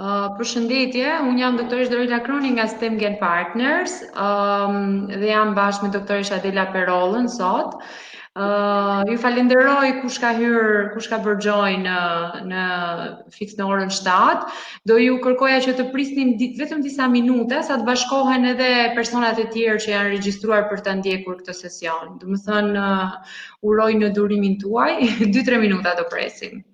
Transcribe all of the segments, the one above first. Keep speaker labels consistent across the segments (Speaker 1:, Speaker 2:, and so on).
Speaker 1: Përshëndetje, unë jam doktoresh Dorita Kroni nga STEM Partners dhe jam bashkë me doktoresh Adela Perollën sot. Ju falenderoj kush ka hyrë, kush ka bërë join në fiks në orën 7. Do ju kërkoja që të prisnim vetëm disa minuta sa të bashkohen edhe personat e tjerë që janë regjistruar për ta ndjekur këtë sesion. Do të thënë uroj në durimin tuaj, 2-3 minuta do presim.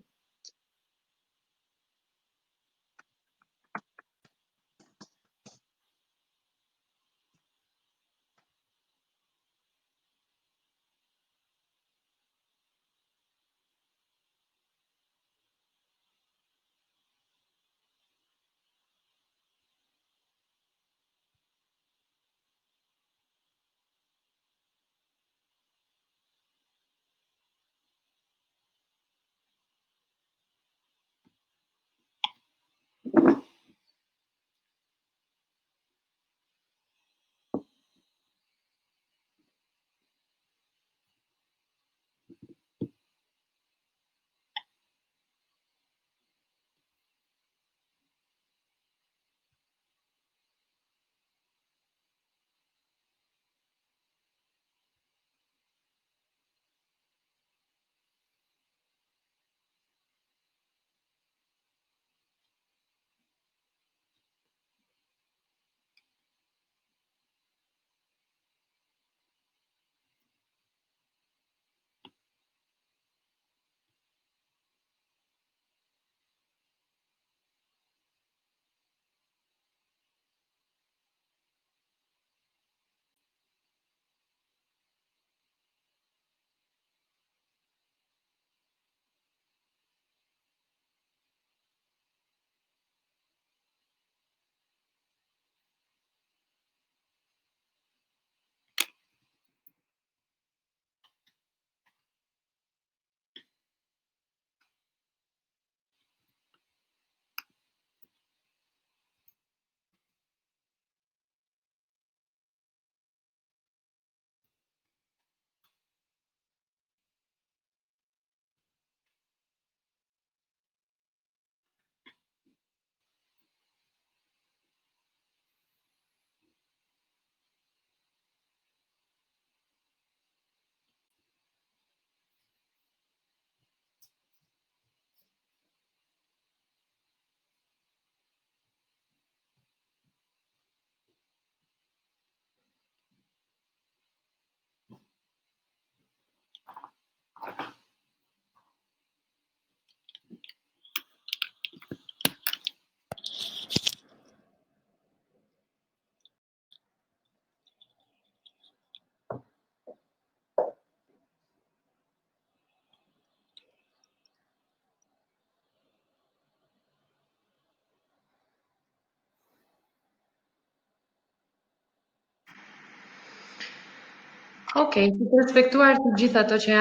Speaker 1: Okej, si të respektuar të gjithë ato që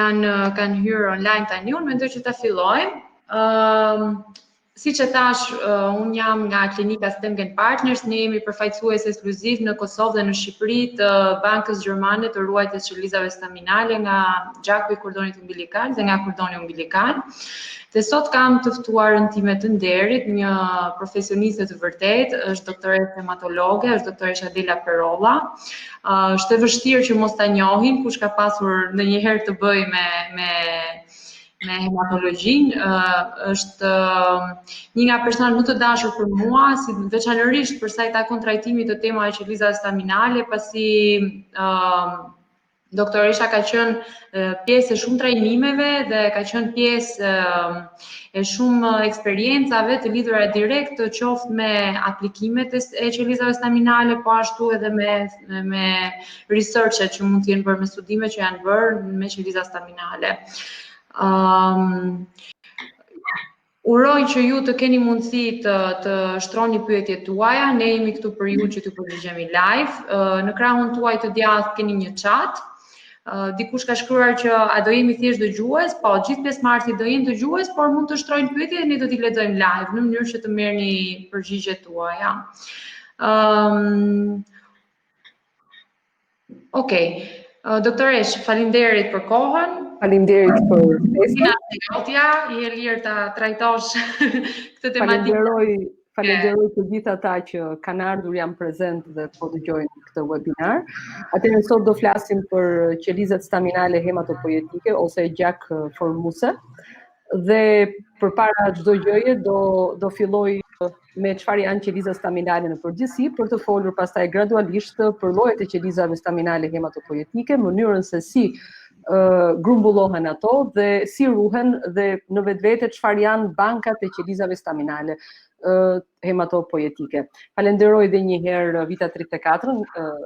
Speaker 1: kanë hyrë online tani, unë mendoj që ta fillojmë. Siç e thash, unë jam nga klinika STEM Partners, ne jemi përfaqësues ekskluziv në Kosovë dhe në Shqipëri të Bankës Gjermane të ruajtjes së qelizave staminale nga gjaku i kordonit umbilikal dhe nga kordoni umbilikal. Dhe sot kam të ftuarën time të nderit, një profesioniste të vërtetë, është doktoresh hematologe, është doktoresh Adela Perolla. Është e vështirë që mos ta njohin kush ka pasur ndonjëherë të bëjë me hematologjinë, është një nga personat më të dashur për mua, si veçanërisht për sa i takon trajtimit të temave qelizave staminale, pasi doktoresha ka qenë pjesë e shumë trajnimeve dhe ka qenë pjesë e shumë eksperiencave të lidhura direkt qoftë me aplikimet e qelizave staminale, po ashtu edhe me researchet që mund të jenë bërë, me studimet që janë bërë me qeliza staminale. Uroj që ju të keni mundësi të shtroni pyetjet tuaja, ne jemi këtu për ju që të përgjigjemi live. Në krahun tuaj të djathtë keni një chat. Dikush ka shkruar që a do jemi thjesht dëgjues? Po, gjithë pjesëmarrësit do jenë dëgjues, por mund të shtrojnë pyetje dhe ne do t'i lexojmë live në mënyrë që të merrni përgjigjet tuaja. Okej. Doktoresh, faleminderit për kohën.
Speaker 2: Faleminderit për
Speaker 1: Tina, i e lirë ta trajtosh këtë tematikë.
Speaker 2: Falenderoj të gjithë ata që kanë ardhur, janë prezent dhe po dëgjojnë këtë webinar. Atëherë sot do flasim për qelizat staminale hematopoietike ose gjak formuse. Dhe përpara çdo gjëje do filloj me çfarë janë qelizat staminale në përgjithësi, për të folur pastaj gradualisht për llojet e qelizave staminale hematopoietike, mënyrën se si grumbullohen ato dhe si ruhen dhe në vetvete çfarë janë bankat e qelizave staminale hematopoietike. Falenderoj edhe një herë Vita 34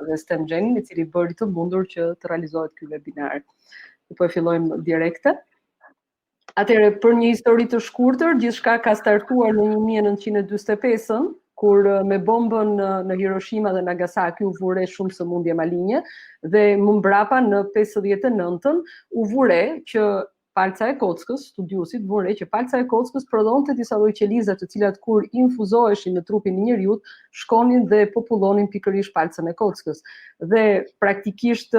Speaker 2: dhe Stem Gjenin, i cili bëri të mundur që të realizohet ky webinar. Po e fillojmë direkte. Atëherë, për një histori të shkurtër, gjithçka ka startuar në 1945-ën, kur me bombën në Hiroshima dhe Nagasaki u vure shumë sëmundje malinje dhe më mbrapa në 59-ën u vure që palca e kockës, studiusit vure që palca e kockës prodhonte disa lloj qeliza të cilat kur infuzoheshin në trupin e njeriut shkonin dhe popullonin pikërisht palcën e kockës. Dhe praktikisht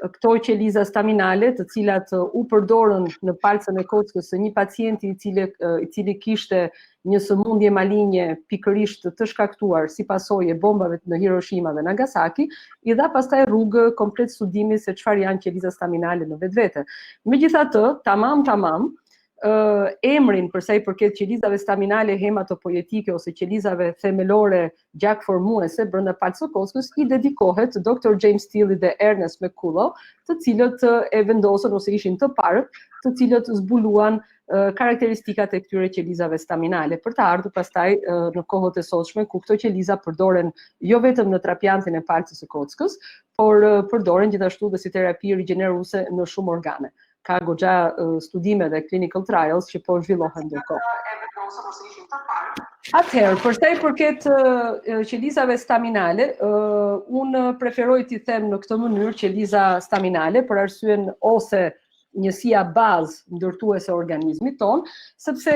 Speaker 2: këto qeliza staminale, të cilat u përdorën në palcën e kockës së një pacienti i cili kishte një sëmundje malinje pikërisht të shkaktuar si pasojë e bombave në Hiroshima dhe Nagasaki, i dha pastaj rrugë komplet studimit se çfarë janë qelizat staminale në vetvete. Megjithatë, tamam, emrin për sa i përket qelizave staminale hematopoietike ose qelizave themelore gjak formuese brenda palcës së kockës i dedikohet Dr. James Steele dhe Ernest McCullough, të cilët e vendosën ose ishin të parët, të cilët zbuluan karakteristikat e këtyre qelizave staminale për të ardhur pastaj në kohët e sotshme ku këto qeliza përdoren jo vetëm në trapiantin e palcës së kockës, por përdoren gjithashtu dhe si terapi rigjeneruese në shumë organe. Ka goxha studime dhe clinical trials që po zhvillohen ndërkohë. Atëherë, për sa i përket qelizave staminale, unë preferoj t'i them në këtë mënyrë qeliza staminale për arsyen ose njësia bazë ndërtuese e organizmit ton, sepse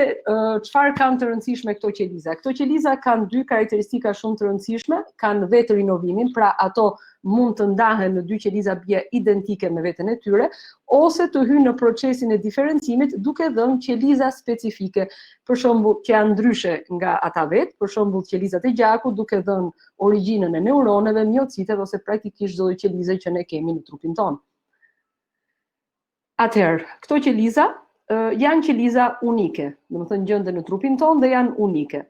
Speaker 2: çfarë kanë të rëndësishme këto qeliza? Këto qeliza kanë dy karakteristika shumë të rëndësishme, kanë vetë rinovimin, pra ato mund të ndahen në dy qeliza bie identike me veten e tyre, ose të hyjnë në procesin e diferencimit duke dhënë qeliza specifike, për shembull që janë ndryshe nga ata vetë, për shembull qelizat e gjakut duke dhënë origjinën e neuroneve, miociteve ose praktikisht çdo qelize që ne kemi në trupin ton. Atëherë, këto qeliza janë qeliza unike, domethënë gjenden në trupin ton dhe janë unike.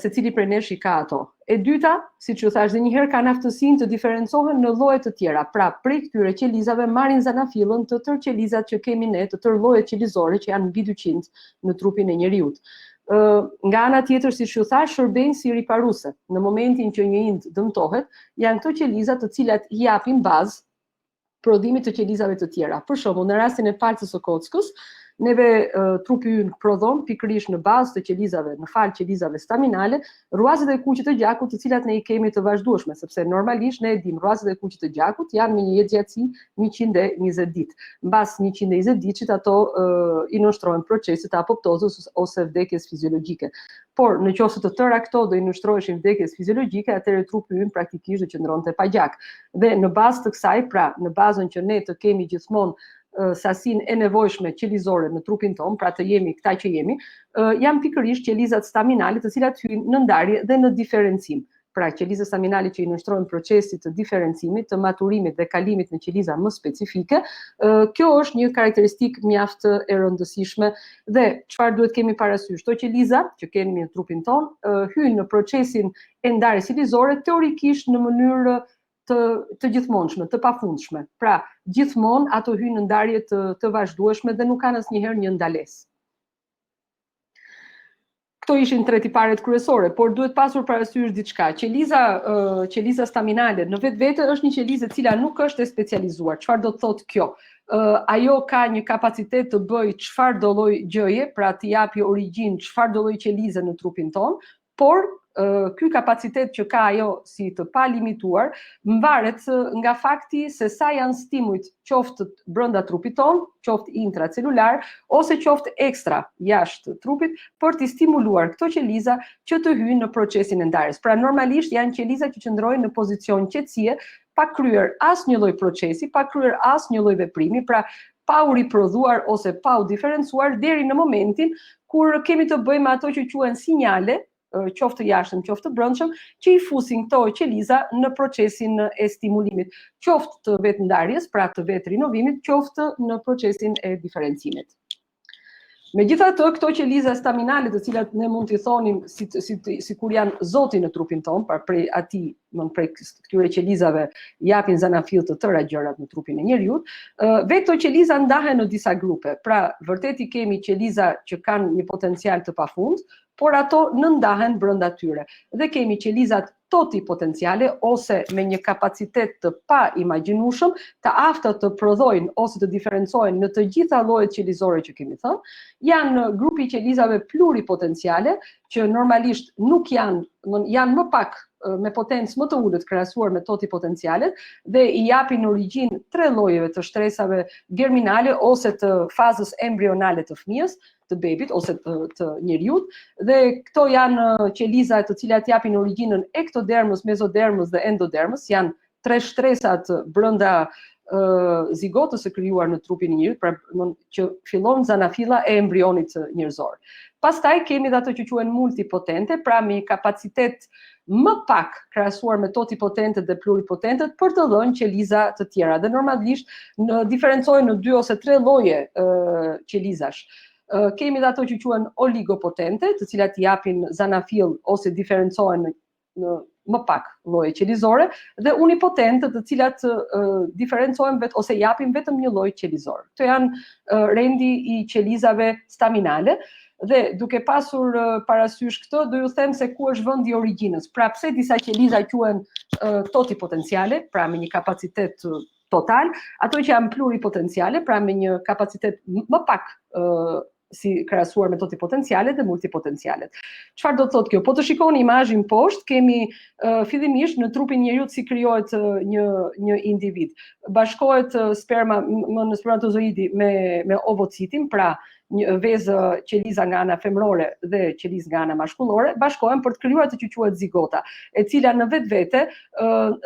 Speaker 2: Secili prej nesh i ka ato. E dyta, siç ju thash edhe një herë, kanë aftësinë të diferencohen në lloje të tjera. Pra, prej këtyre qelizave marrin zanafillën të tërë qelizat që kemi ne, të tërë llojet qelizore që janë mbi 200 në trupin e njeriut. Nga ana tjetër, siç ju thash, shërbejnë si riparuese. Në momentin që një ind dëmtohet, janë këto qeliza të cilat i japin bazë prodhimit të qelizave të tjera. Për shembull, në rastin e palcës së kockës, neve trupi ynë prodhon pikërisht në bazë të qelizave, në fal qelizave staminale, ruazet e kuqe të gjakut, të cilat ne i kemi të vazhdueshme, sepse normalisht ne e dim ruazet e kuqe të gjakut janë me një jetëgjatësi 120 ditë. Mbas 120 ditësh ato i nënshtrohen procesit të apoptozës ose vdekjes fiziologjike. Por nëse të tëra këto do i nënshtroheshin vdekjes fiziologjike, atëherë trupi ynë praktikisht do qëndronte pa gjak. Dhe në bazë të kësaj, pra në bazën që ne të kemi gjithmonë sasinë e nevojshme qelizore në trupin ton, pra të jemi këta që jemi, janë pikërisht qelizat staminale, të cilat hyjnë në ndarje dhe në diferencim. Pra qelizat staminale që i nënshtrohen procesit të diferencimit, të maturimit dhe kalimit në qeliza më specifike, kjo është një karakteristikë mjaft e rëndësishme dhe çfarë duhet kemi parasysh? Këto qeliza që kemi në trupin ton hyjnë në procesin e ndarjes qelizore teorikisht në mënyrë të gjithmonshme, të pafundshme. Pra, gjithmonë ato hyjnë në ndarje të vazhdueshme dhe nuk kanë asnjëherë një ndalesë. Këto ishin tre tiparet kryesore, por duhet pasur parasysh diçka. Qeliza staminale në vetvete është një qelizë e cila nuk është e specializuar. Çfarë do të thotë kjo? Ajo ka një kapacitet të bëjë çfarë do lloj gjëje, pra të japi origjinë çfarë do lloj qelize në trupin ton, por ky kapacitet që ka ajo si të palimituar mvaret nga fakti se sa janë stimujt qoftë brenda trupit ton, qoftë intracelular ose qoftë ekstra jashtë trupit për të stimuluar këto qeliza që të hyjnë në procesin e ndarjes. Pra normalisht janë qeliza që qëndrojnë në pozicion qetësie, pa kryer asnjë lloj procesi, pa kryer asnjë lloj veprimi, pra pa u riprodhuar ose pa u diferencuar deri në momentin kur kemi të bëjmë ato që quhen sinjale, qoftë jashtëm, qoftë brendshëm, që i fusin këto qeliza në procesin e stimulimit, qoftë të vetë ndarjes, pra të vetë rinovimit, qoftë në procesin e diferencimit. Megjithatë, këto qeliza staminale, të cilat ne mund t'i thonim sikur janë zoti në trupin ton, pra prej atij, prej këtyre qelizave japin zanafill të tëra gjërat në trupin e njeriut, vetë këto qeliza ndahen në disa grupe. Pra, vërtet i kemi qeliza që kanë një potencial të pafund, por ato nëndahen brenda tyre. Dhe kemi qelizat totipotenciale ose me një kapacitet të pa imagjinueshëm, të afta të prodhojnë ose të diferencojnë në të gjitha llojet qelizore që kemi thënë, janë grupi i qelizave pluripotenciale, që normalisht nuk janë më pak me potencë më të ulët krahasuar me totipotencialet dhe i japin origjinë 3 llojeve të shtresave germinale ose të fazës embrionale të fëmijës, të bebit ose të njeriut, dhe këto janë qeliza të cilat japin origjinën ektodermës, mezodermës dhe endodermës, janë 3 shtresat brenda zigotës së krijuar në trupin e njerit, pra që fillon zanafilla e embrionit njerëzor. Pastaj kemi dhe ato që quhen multipotente, pra me kapacitet më pak krahasuar me totipotente dhe pluripotentet për të dhënë qeliza të tjera. Dhe normalisht diferencojnë në 2 ose 3 lloje qelizash. Kemi dhe ato që quhen oligopotente, të cilat japin zanafill ose diferencohen në më pak lloje qelizore, dhe unipotente, të cilat diferencohen ose japin vetëm një lloj qelizor. Këto janë rendi i qelizave staminale. Dhe duke pasur parasysh këtë, do ju them se ku është vendi i origjinës. Pra pse disa qeliza quhen totipotenciale, pra me një kapacitet total, ato që janë pluripotenciale, pra me një kapacitet më pak si krahasuar me totipotencialet dhe multipotencialet. Çfarë do të thotë kjo? Po të shikoni imazhin poshtë, kemi fillimisht në trupin njeriu si krijohet një individ. Bashkohet sperma në spermatozoidi me ovocitin, pra një vezë qeliza nga ana femrore dhe qelizë nga ana mashkullore, bashkohen për të krijuar atë që quhet zigota, e cila në vetvete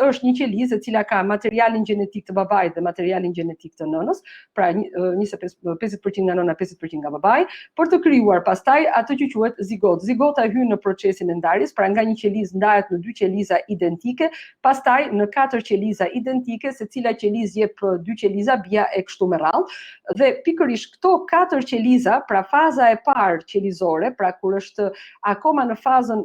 Speaker 2: është një qelizë e cila ka materialin gjenetik të babait dhe materialin gjenetik të nënës, pra 50% nga nëna, 50% nga babai, për të krijuar pastaj atë që quhet zigotë. Zigota hyn në procesin e ndarjes, pra nga një qelizë ndahet në 2 qeliza identike, pastaj në 4 qeliza identike, secila qelizë jep 2 qeliza, bija e kështu me radhë. Dhe pikërisht këto 4 qeliza, pra faza e parë qelizore, pra kur është akoma në fazën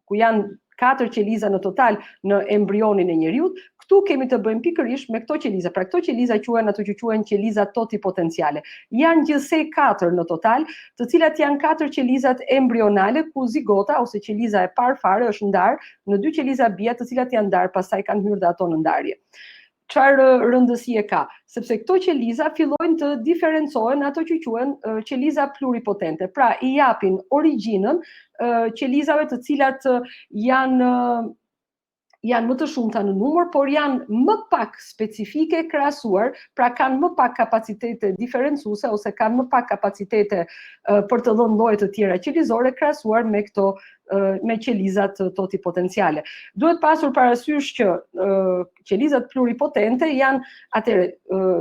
Speaker 2: ku janë 4 qeliza në total në embrionin e njeriut, këtu kemi të bëjmë pikërisht me këto qeliza. Pra këto qeliza quhen ato që quhen qeliza totipotenciale. Janë gjithsej 4 në total, të cilat janë 4 qelizat embrionale ku zigota ose qeliza e parë fare është ndarë në 2 qeliza bija, të cilat janë ndarë, pastaj kanë hyrë dhe ato në ndarje. Çfarë rëndësie ka? Sepse këto qeliza fillojnë të diferencohen ato që quhen qeliza pluripotente. Pra i japin origjinën qelizave të cilat janë më të shumta në numër, por janë më pak specifike krahasuar, pra kanë më pak kapacitete diferencuese ose kanë më pak kapacitete për të dhënë lloje të tjera qelizore krahasuar me këto me qelizat totipotenciale. Duhet pasur parasysh që qelizat pluripotente janë atëre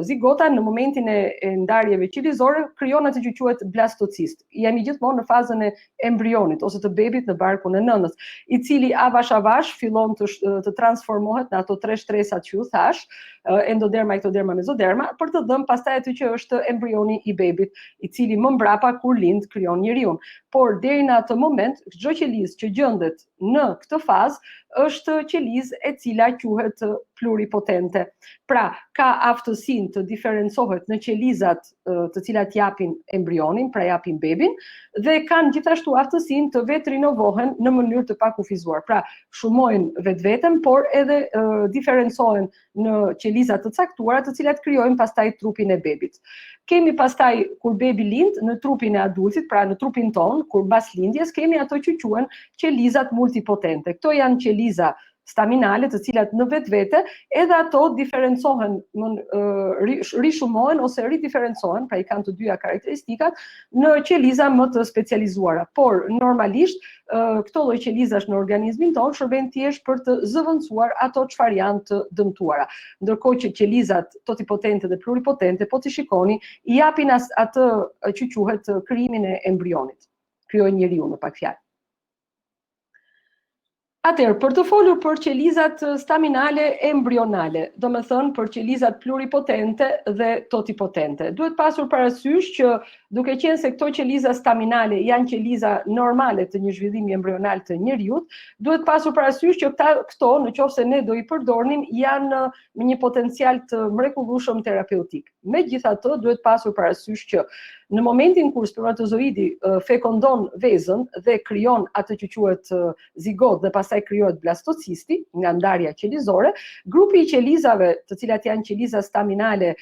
Speaker 2: zigota në momentin e ndarjeve qelizore krijon atë që quhet blastocist. Jemi gjithmonë në fazën e embrionit ose të bebit në barkun e nënës, i cili avash avash fillon të transformohet në ato 3 shtresat që ju thash, endoderma, ektoderma, mezoderma, për të dhënë pastaj atë që është embrioni i bebit, i cili më mbrapa kur lind krijon njeriun. Por deri në atë moment, çdo qelizë që gjendet në këtë fazë është qelizë e cila quhet pluripotente. Pra, ka aftësinë të diferencohet në qelizat të cilat japin embrionin, pra japin bebin, dhe kanë gjithashtu aftësinë të vetë rinovohen në mënyrë të pakufizuar. Pra, shumojnë vetveten, por edhe diferencohen në qeliza të caktuara, të cilat krijojnë pastaj trupin e bebit. Kemi pastaj kur bebi lind në trupin e adultit, pra në trupin ton, kur mbas lindjes kemi ato që quhen qelizat multipotente. Këto janë qeliza staminale, të cilat në vetvete edhe ato diferencohen, rishumohen ose ridiferencohen, pra i kanë të dyja karakteristikat, në qeliza më të specializuara. Por normalisht këto lloj qelizash në organizmin tonë shërbejnë thjesht për të zëvendësuar ato çfarë janë të dëmtuara. Ndërkohë që qelizat totipotente dhe pluripotente, po ti shikoni, i japin atë që quhet krijimin e embrionit. Krijojnë njeriu në pak fjalë. Atëherë, për të folur për qelizat staminale embrionale, do me thënë për qelizat pluripotente dhe totipotente. Duhet pasur parasysh që duke qenë se këto qeliza staminale janë qeliza normale të një zhvillimi embrional të njeriut, duhet pasur parasysh që këto, në qoftë se ne do i përdornim, janë me një potencial të mrekullueshëm terapeutik. Megjithatë, duhet pasur parasysh që në momentin kur spermatozoidi fekondon vezën dhe krijon atë që quhet zigot dhe pastaj krijohet blastocisti nga ndarja qelizore, grupi i qelizave, të cilat janë qeliza staminale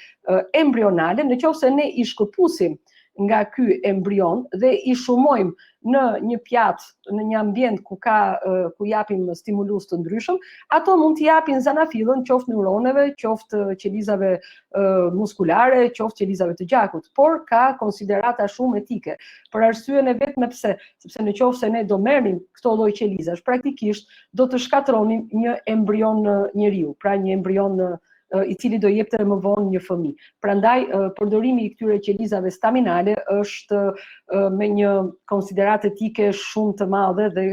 Speaker 2: embrionale, nëse ne i shkëpusim nga ky embrion dhe i shumojmë në një pjatë, në një ambient ku japim stimulus të ndryshëm, ato mund të japin zanafillën qoftë neuroneve, qoftë qelizave muskulare, qoftë qelizave të gjakut, por ka konsiderata shumë etike. Për arsyeën e vetme pse, sepse nëse ne do merrnim këto lloj qelizash, praktikisht do të shkatronim një embrion njeriu, pra një embrion i cili do jepte më vonë një fëmijë. Prandaj përdorimi i këtyre qelizave staminale është me një konsiderat etike shumë të madhe dhe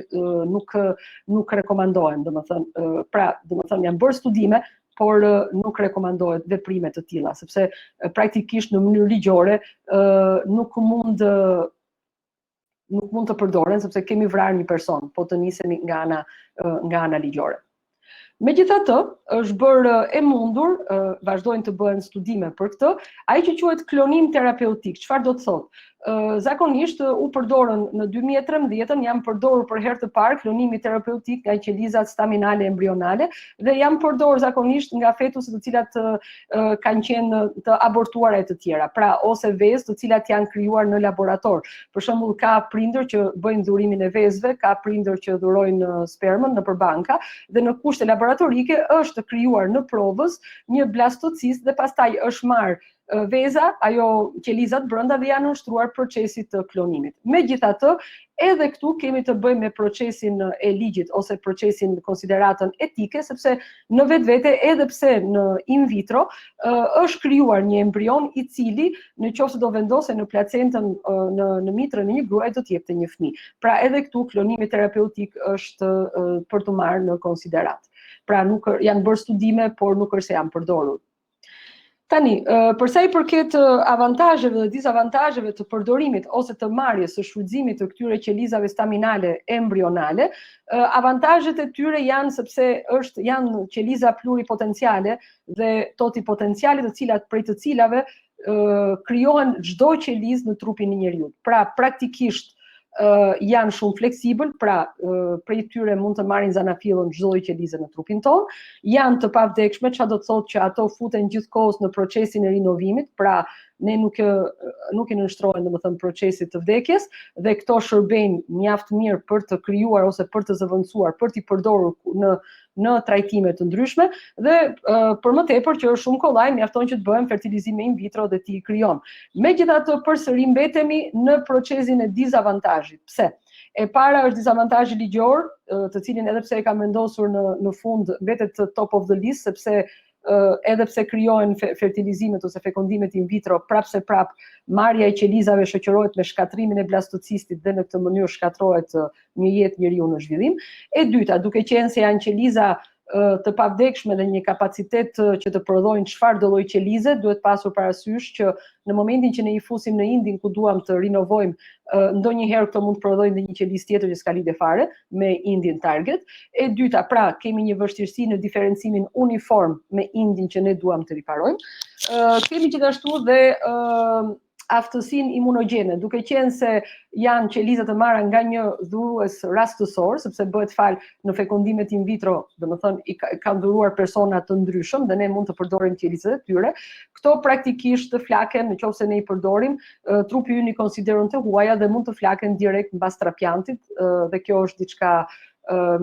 Speaker 2: nuk rekomandohen, domethënë janë bërë studime, por nuk rekomandohet veprime të tilla, sepse praktikisht në mënyrë ligjore nuk mund të përdoren, sepse kemi vrarë një person, po të nisemi nga ana ligjore. Megjithatë, është bërë e mundur, vazhdojnë të bëhen studime për këtë, ai që quhet klonim terapeutik. Çfarë do të thotë? Zakonisht u përdorën në 2013 janë përdorur për herë të parë klonimi terapeutik nga qelizat staminale embrionale dhe janë përdorur zakonisht nga fetuset të cilat kanë qenë të abortuara e të tjera, pra ose vezë të cilat janë krijuar në laborator. Për shembull, ka prindër që bëjnë dhurimin e vezëve, ka prindër që dhurojnë spermën nëpër banka dhe në kushte laboratorike është krijuar në provës një blastocist dhe pastaj është marrë veza, ajo qelizat brenda dhe janë ushtruar procesit të klonimit. Megjithatë, edhe këtu kemi të bëjmë me procesin e ligjit ose procesin konsideratën etike, sepse në vetvete, edhe pse në in vitro, është krijuar një embrion i cili nëse do vendose në placentën në mitrën e një gruaje do të jepte një fëmijë. Pra edhe këtu klonimi terapeutik është për të marrë në konsiderat. Pra nuk janë bërë studime, por nuk është se janë përdorur. Tani, për sa i përket avantazheve dhe dizavantazheve të përdorimit ose të marrjes së shfrytëzimit të këtyre qelizave staminale embrionale, avantazhet e tyre janë sepse janë qeliza pluripotenciale dhe totipotenciale, të cilat prej të cilave krijohen çdo qelizë në trupin e njeriu. Pra praktikisht janë shumë fleksibël, pra prej tyre mund të marrin zanafillën çdo lloj qelize në trupin tonë, janë të pavdekshme, çfarë do të thotë që ato futen gjithkohës në procesin e rinovimit, pra ne nuk i nënshtrohen domethënë procesit të vdekjes dhe këto shërbejnë mjaft mirë për të krijuar ose për të zëvendësuar, për t'i përdorur në trajtime të ndryshme dhe për më tepër që është shumë kollaj, mjafton që të bëhen fertilizime in vitro dhe t'i krijon. Megjithatë, përsëri mbetemi në procesin e dizavantazhit. Pse? E para është dizavantazhi ligjor, të cilin edhe pse e kam vendosur në fund mbetet top of the list, sepse edhe pse krijohen fertilizimet ose fekondimet in vitro, prap marrja e qelizave shoqërohet me shkatrimin e blastocistit dhe në këtë mënyrë shkatrohet një jetë njeriu në zhvillim. E dyta, duke qenë se janë qeliza të pavdekshme dhe një kapacitet që të prodhojnë çfarëdo lloj qelize, duhet pasur parasysh që në momentin që ne i fusim në indin ku duam të rinovojmë, ndonjëherë këto mund të prodhojnë një qelizë tjetër që s'ka lidhje fare me indin target. E dyta, pra kemi një vështirësi në diferencimin uniform me indin që ne duam të riparojmë. Kemi gjithashtu dhe aftësinë imunogjene, duke qenë se janë qeliza të marra nga një dhurues rastësor, sepse bëhet fal në fekondimet in vitro, domethënë i kanë dhuruar persona të ndryshëm dhe ne mund të përdorim qelizat e tyre. Këto praktikisht flaken, nëse ne i përdorim, trupi ynë i konsideron të huaja dhe mund të flaken direkt mbas trapiantit dhe kjo është diçka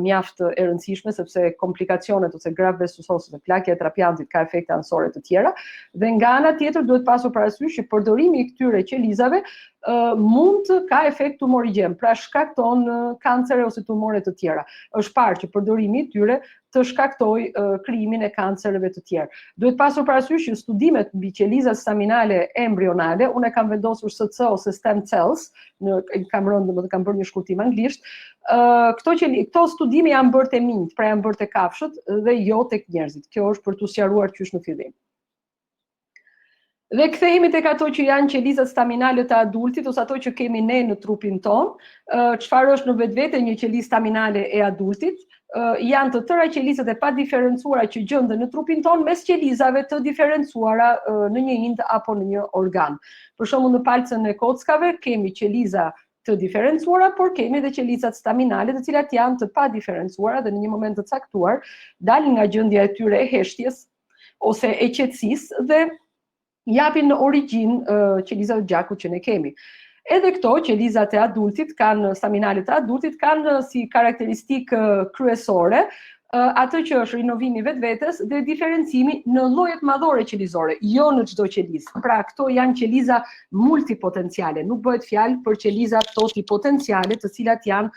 Speaker 2: mjaft e rëndësishme sepse komplikacionet ose grav besusos dhe plakja e trapiantit ka efekte anësore të tjera dhe nga ana tjetër duhet pasur parasysh që përdorimi i këtyre qelizave mund të ka efekt tumorigen, pra shkakton kancere ose tumore të tjera. Është parë që përdorimi i tyre të shkaktoj krijimin e kancereve të tjerë. Duhet pasur parasysh që studimet mbi qelizat staminale embrionale, unë e kam vendosur SC ose stem cells, kam bërë një shkurtim anglisht, këto studime janë bërë te minjt, pra janë bërë te kafshët dhe jo tek njerëzit. Kjo është për t'u sqaruar qysh në fillim. Dhe kthehemi tek ato që janë qelizat staminale të adultit ose ato që kemi ne në trupin ton. Çfarë është në vetvete një qelizë staminale e adultit? Janë të tëra qelizat e padiferencuara që gjenden në trupin ton mes qelizave të diferencuara në një ind apo në një organ. Për shembull në palcën e kockave kemi qeliza të diferencuara, por kemi edhe qelizat staminale, të cilat janë të padiferencuara dhe në një moment të caktuar dalin nga gjendja e tyre e heshtjes ose e qetësisë dhe japin në origjinë qelizat e gjakut që ne kemi. Edhe këto qelizat e adultit staminale të adultit kanë si karakteristikë kryesore atë që është rinovimi vetvetes dhe diferencimi në llojet madhore qelizore, jo në çdo qelizë. Pra këto janë qeliza multipotenciale, nuk bëhet fjalë për qeliza totipotenciale, të cilat janë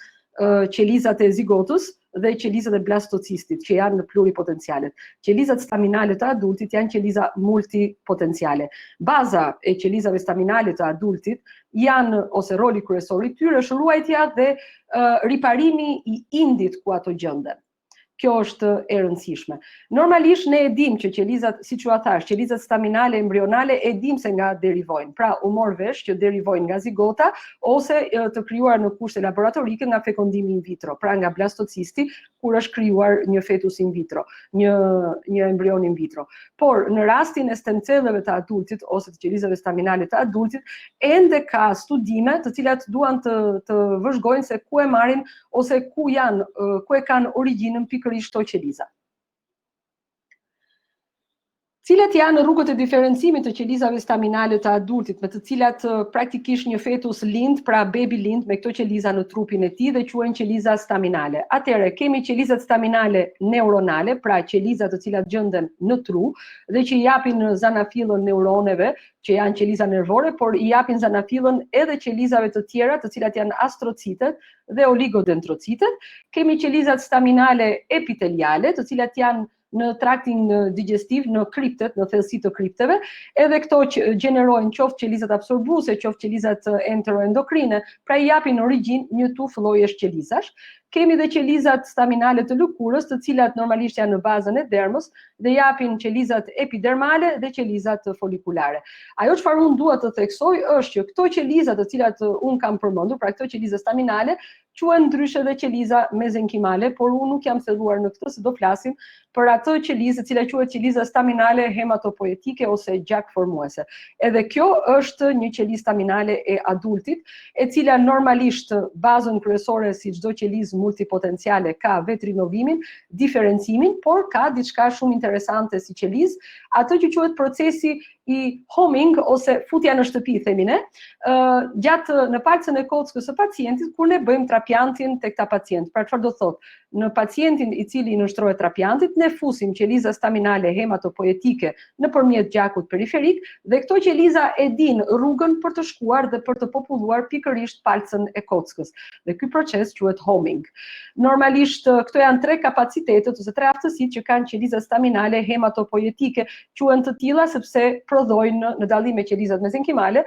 Speaker 2: qelizat e zigotës dhe qelizat e blastocistit, që janë në pluripotencialet. Qelizat staminale të adultit janë qeliza multipotenciale. Baza e qelizave staminale të adultit janë, ose roli kryesor i tyre, është ruajtja dhe riparimi i indit ku ato gjenden. Kjo është e rëndësishme. Normalisht ne e dim që qelizat, siç u thash, qelizat staminale embrionale e dim se nga derivojnë. Pra u mor vesh që derivojnë nga zigota ose të krijuar në kushte laboratorike nga fekondimi in vitro, pra nga blastocisti, kur është krijuar një fetus in vitro, një embrion in vitro. Por në rastin e stem cellave të adultit ose të qelizave staminale të adultit, ende ka studime të cilat duan të vëzhgojnë se ku e marrin ose ku e kanë origjinën pikërisht këto qeliza. Cilat janë rrugët e diferencimit të qelizave staminale të adultit, me të cilat praktikisht një fetus lind, pra bebi lind me këto qeliza në trupin e tij dhe quhen qeliza staminale. Atëherë kemi qelizat staminale neuronale, pra qelizat të cilat gjenden në tru dhe që i japin zanafillën neuroneve, që janë qeliza nervore, por i japin zanafillën edhe qelizave të tjera, të cilat janë astrocitet dhe oligodendrocitet. Kemi qelizat staminale epiteliale, të cilat janë në traktin digestiv, në kriptet, në thellësi të kripteve, edhe këto gjenerojnë qoftë qelizat absorbuese, qoftë qelizat enteroendokrine, pra i japin origjinë një tufë llojesh qelizash. Kemi dhe qelizat staminale të lëkurës, të cilat normalisht janë në bazën e dermës dhe japin qelizat epidermale dhe qelizat folikulare. Ajo çfarë unë dua të theksoj është që këto qelizat të cilat unë kam përmendur, pra këto qeliza staminale, quhen ndryshe dhe qeliza mezenkimale, por unë nuk jam thelluar në këtë, se do flasim për atë qelizë e cila quhet qeliza staminale hematopoietike ose gjakformuese. Edhe kjo është një qelizë staminale e adultit, e cila normalisht bazën kryesore si çdo qelizë multipotenciale ka vetë rinovimin, diferencimin, por ka diçka shumë interesante si qelizë, atë që quhet procesi i homing ose futja në shtëpi, themi ne, gjatë në palcën e kockës së pacientit kur ne bëjmë trapiantin tek ta pacient. Pra çfarë do thotë? Në pacientin i cili i nështrohet trapiantit, ne fusim qeliza staminale hematopoietike nëpërmjet gjakut periferik dhe këto qeliza e din rrugën për të shkuar dhe për të populluar pikërisht palcën e kockës. Dhe ky proces quhet homing. Normalisht këto janë tre kapacitetet ose tre aftësitë që kanë qeliza staminale hematopoietike, quhen të tilla sepse prodhojnë në dallim me qelizat mezenkimale,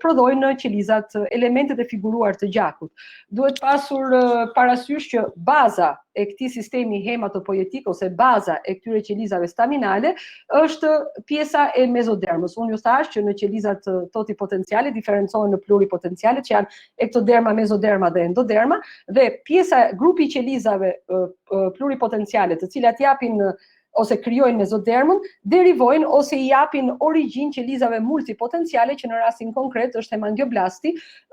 Speaker 2: prodhojnë qelizat elementet e figuruar të gjakut. Duhet pasur parasysh që baza e këtij sistemi hematopoietik ose baza e këtyre qelizave staminale është pjesa e mezodermës. Unë ju thash që në qelizat totipotenciale diferencohen në pluripotenciale, që janë ektoderma, mezoderma dhe endoderma, dhe grupi i qelizave pluripotenciale, të cilat japin ose krijojnë mezodermën, derivojnë ose i japin origjinë qelizave multipotenciale, që në rastin konkret është hemangioblasti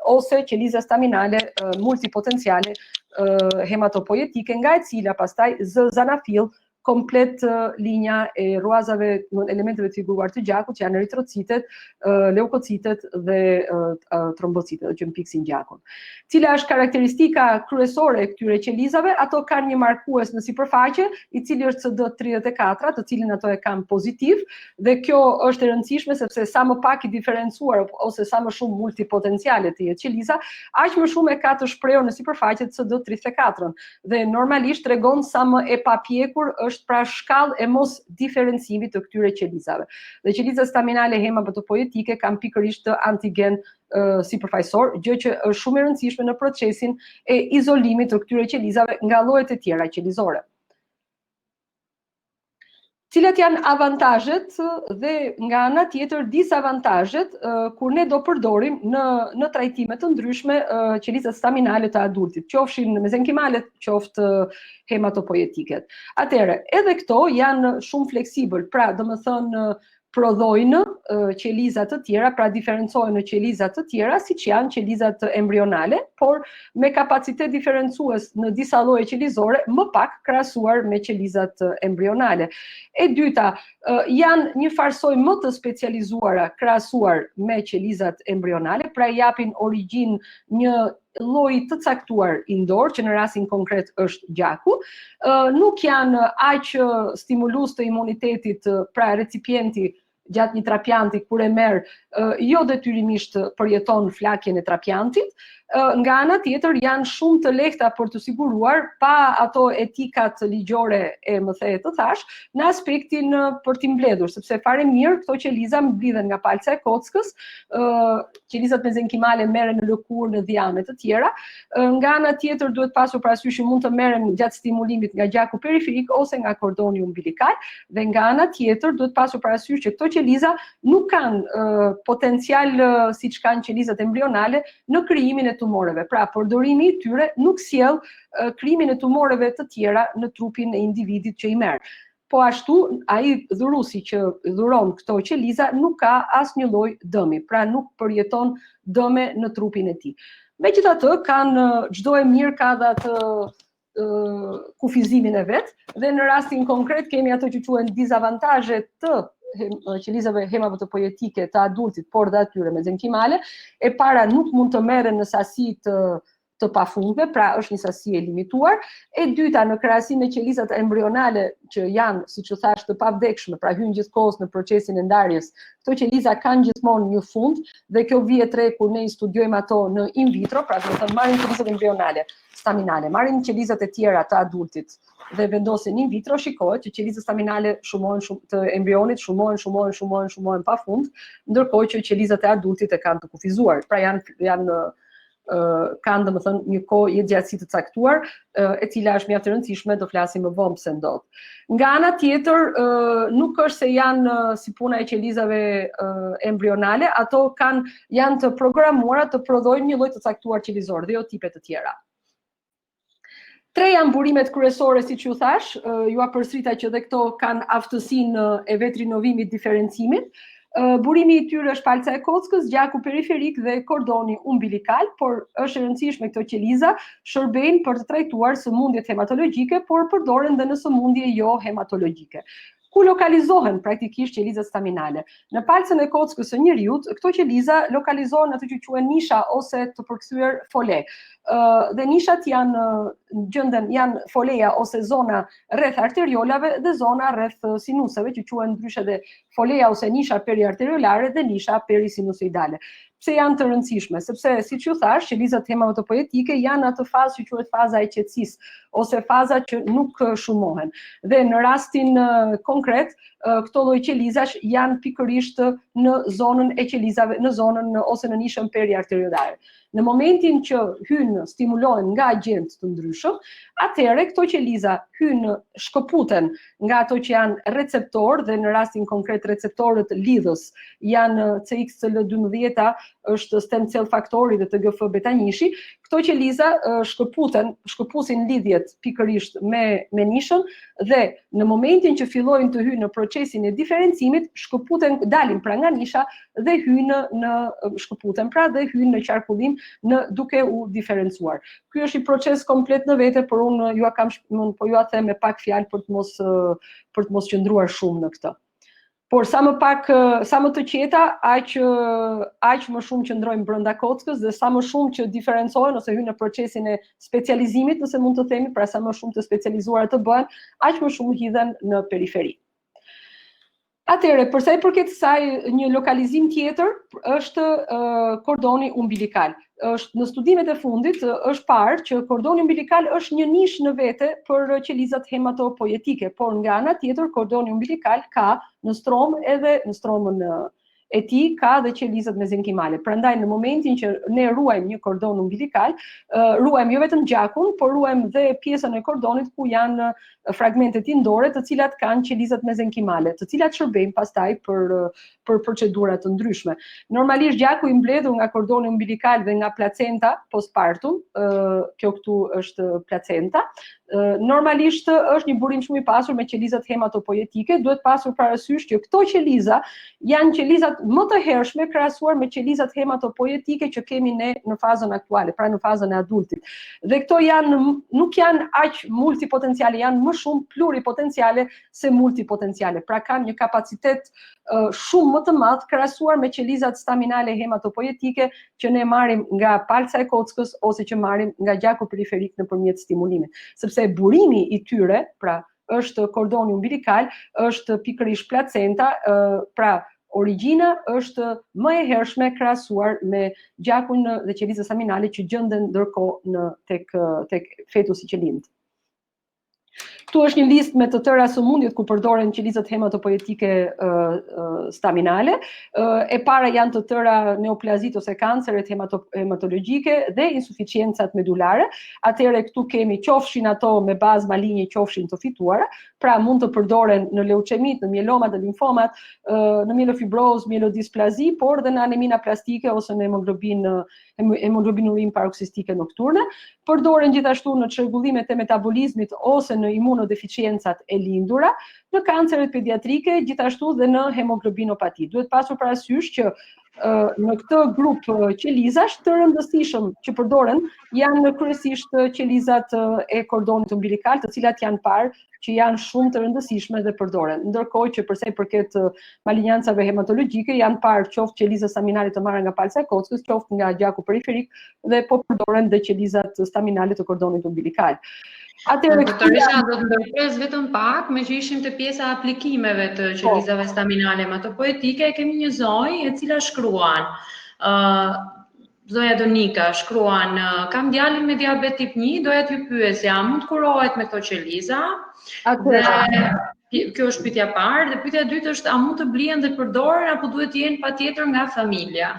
Speaker 2: ose qeliza staminale multipotenciale hematopoietike, nga e cila pastaj zë zanafill komplet linja e ruazave, elementeve të figuruar të gjakut, që janë eritrocitet, leukocitet dhe trombocitet, që mpiksin gjakun. Cila është karakteristika kryesore e këtyre qelizave? Ato kanë një markues në sipërfaqe, i cili është CD34, të cilin ato e kanë pozitiv, dhe kjo është e rëndësishme sepse sa më pak i diferencuar ose sa më shumë multipotenciale të jetë qeliza, aq më shumë e ka të shprehur në sipërfaqe CD34. Dhe normalisht tregon sa më e papjekur është pra shkallë e mos diferencimit të këtyre qelizave. Dhe qelizat staminale hematopoietike kanë pikërisht antigen sipërfaqësor, gjë që është shumë e rëndësishme në procesin e izolimit të këtyre qelizave nga llojet e tjera qelizore. Cilat janë avantazhet dhe nga ana tjetër disavantazhet kur ne do përdorim në trajtime të ndryshme qelizat staminale të adultit, qofshin mezenkimalet, qoftë hematopoietiket. Atëherë, edhe këto janë shumë fleksibël, pra domethënë prodhojnë qelizat të tjera, pra diferencojnë në qelizat të tjera, siç janë qelizat embrionale, por me kapacitet diferencues në disa lloje qelizore, më pak krahasuar me qelizat embrionale. E dyta, janë një farsoj më të specializuara krahasuar me qelizat embrionale, pra japin origjinë një lloj të caktuar indor, që në rastin konkret është gjaku, nuk janë aq stimulus të imunitetit, pra recipienti gjatë një trapianti kur e merr, jo detyrimisht përjeton flakjen e trapiantit, nga ana tjetër janë shumë të lehta për të siguruar pa ato etikat ligjore e më the të thash, në aspektin për t'i mbledhur, sepse fare mirë këto qeliza mblidhen nga palca e kockës, qelizat mezenkimale merren në lëkurë, në dhjame të tjera, nga ana tjetër duhet pasur parasysh që mund të merren gjatë stimulimit nga gjaku periferik ose nga kordoni umbilikal, dhe nga ana tjetër duhet pasur parasysh që këto qeliza nuk kanë potencial siç kanë qelizat embrionale në krijimin e tumoreve. Pra, përdorimi i tyre nuk sjell krijimin e tumoreve të tjera në trupin e individit që i merr. Po ashtu, ai dhuruesi që dhuron këto qeliza nuk ka asnjë lloj dëmi, pra nuk përjeton dëme në trupin e tij. Megjithatë, kanë çdo e mirë ka dhe atë kufizimin e vet, dhe në rastin konkret kemi ato që quhen dizavantazhe të qelizave hematopoietike të adultit, por dhe atyre mezenkimale. E para, nuk mund të merren në sasi të pafundme, pra është një sasi e limituar. E dyta, në krahasim me qelizat embrionale që janë, siç u thash, të pavdekshme, pra hyjnë gjithkohës në procesin e ndarjes, këto qeliza kanë gjithmonë një fund, dhe kjo vihet re kur ne i studiojmë ato në in vitro, pra do të thënë marrin qelizat embrionale, staminale, marrin qelizat e tjera të adultit dhe vendosin in vitro, shikohet që qelizat staminale të embrionit shumohen pafund, ndërkohë që qelizat e adultit e kanë të kufizuar. Pra kanë domethënë një kohë jetëgjatësi të caktuar, e cila është mjaft e rëndësishme, do flasim më vonë pse ndodh. Nga ana tjetër, nuk është se janë si puna e qelizave embrionale, ato janë të programuara të prodhojnë një lloj të caktuar qelizor dhe jo tipe të tjera. 3 janë burimet kryesore, siç ju thash, ju përsërita që dhe këto kanë aftësinë e vetrinovimit diferencimit. Burimi i tyre është palca e kockës, gjaku periferik dhe kordoni umbilikal, por është e rëndësishme këto qeliza shërbejnë për të trajtuar sëmundjet hematologjike, por përdoren dhe në sëmundje jo hematologjike. Ku lokalizohen praktikisht qelizat staminale? Në palcën e kockës së njeriut, këto qeliza lokalizohen atë që quhen nisha ose të përkthyer fole. Dhe nishat janë foleja ose zona rreth arteriolave dhe zona rreth sinuseve, që quhen ndryshe dhe foleja ose nisha periarteriolare dhe nisha perisinusoidale. Pse janë të rëndësishme? Sepse, siç ju thash, qelizat hematopoietike janë atë fazë që quhet faza e qetësisë, ose faza që nuk shumohen. Dhe në rastin konkret, këto lloj qelizash janë pikërisht në zonën e qelizave, në zonën ose në nishën periarteriolare. Në momentin që stimulohen nga agent të ndryshëm, atëherë këto qeliza shkëputen nga ato që janë receptor, dhe në rastin konkret receptorët lidhës janë CXCL12, është stem cell faktori dhe TGF beta njishi. Këto qeliza shkëpusin lidhjet pikërisht me nishën, dhe në momentin që fillojnë të hyjnë në proces procesin e diferencimit, shkëputen, dalin pra nga nisha dhe hynë në shkëputen pra dhe hynë në qarkullim duke u diferencuar. Ky është një proces komplet në vete, por unë ju kam po ju a them me pak fjalë për të mos qëndruar shumë në këtë. Por sa më të qeta, aq më shumë qëndrojmë brenda kockës dhe sa më shumë që diferencohen ose hynë në procesin e specializimit, nëse mund të themi, pra sa më shumë të specializuara të bëhen, aq më shumë hidhen në periferi. Atëherë, përsa i përket kësaj, një lokalizim tjetër është kordoni umbilikal. Në studimet e fundit është parë që kordoni umbilikal është një nishë në vete për qelizat hematopoietike, por nga ana tjetër kordoni umbilikal ka në stromë edhe në stromën e tij ka dhe qelizat mezenkimale. Prandaj në momentin që ne ruajmë një kordon umbilikal, ruajmë jo vetëm gjakun, por ruajmë dhe pjesën e kordonit ku janë fragmentet tindore, të cilat kanë qelizat mezenkimale, të cilat shërbejnë pastaj për procedura të ndryshme. Normalisht gjaku i mbledhur nga kordoni umbilikal dhe nga placenta postpartum, kjo këtu është placenta, normalisht është një burim shumë i pasur me qelizat hematopoietike, duhet pasur parasysh që këto qeliza janë qelizat më të hershme krahasuar me qelizat hematopoietike që kemi ne në fazën aktuale, pra në fazën e adultit. Dhe këto nuk janë aq multipotenciale, janë më shumë pluripotenciale se multipotenciale. Pra kanë një kapacitet shumë më të madh krahasuar me qelizat staminale hematopoietike që ne marrim nga palca e kockës ose që marrim nga gjaku periferik nëpërmjet stimulimit. Sepse burimi i tyre, pra është kordoni umbilikal, është pikërisht placenta, pra origjina është më e hershme krahasuar me gjakun dhe qelizat staminale që gjenden ndërkohë tek fetusi që lind. Ktu është një listë me të tëra sëmundjet ku përdoren qelizat hematopoietike staminale. E para janë të tëra neoplazit ose kanceret hematologjike dhe insuficiencat medulare. Atëherë këtu kemi qofshin ato me bazë malinje, qofshin të fituara, pra mund të përdoren në leuqemit, në mielomat dhe limfomat, në mielofibroz, mielodisplazi, por dhe në anemina plastike ose në hemoglobinurin paroksistike nokturne. Përdoren gjithashtu në çrregullimet e metabolizmit ose në imunodeficiencat e lindura, në kanceret pediatrike, gjithashtu dhe në hemoglobinopati. Duhet pasur parasysh që në këtë grup qelizash të rëndësishëm që përdoren janë kryesisht qelizat e kordonit umbilikal, të cilat janë parë që janë shumë të rëndësishme dhe përdoren. Ndërkohë që përsa i përket malinjancave hematologjike janë parë qoftë qelizat staminale të marra nga palca e kockës, qoftë nga gjaku periferik dhe po përdoren dhe qelizat staminale të kordonit umbilikal.
Speaker 1: Doktoresha, do të ndërpres vetëm pak, me që ishim të pjesa aplikimeve të qelizave staminale hematopoietike, kemi një zonjë e cila shkruan, zonja Donika shkruan, kam djalin me diabet tip 1, doja t'ju pyesja, mund të kurohet me këto qeliza? Dhe kjo është pyetja parë, dhe pyetja e dytë është, a mund të blihen dhe përdoren apo duhet të jenë patjetër nga familja?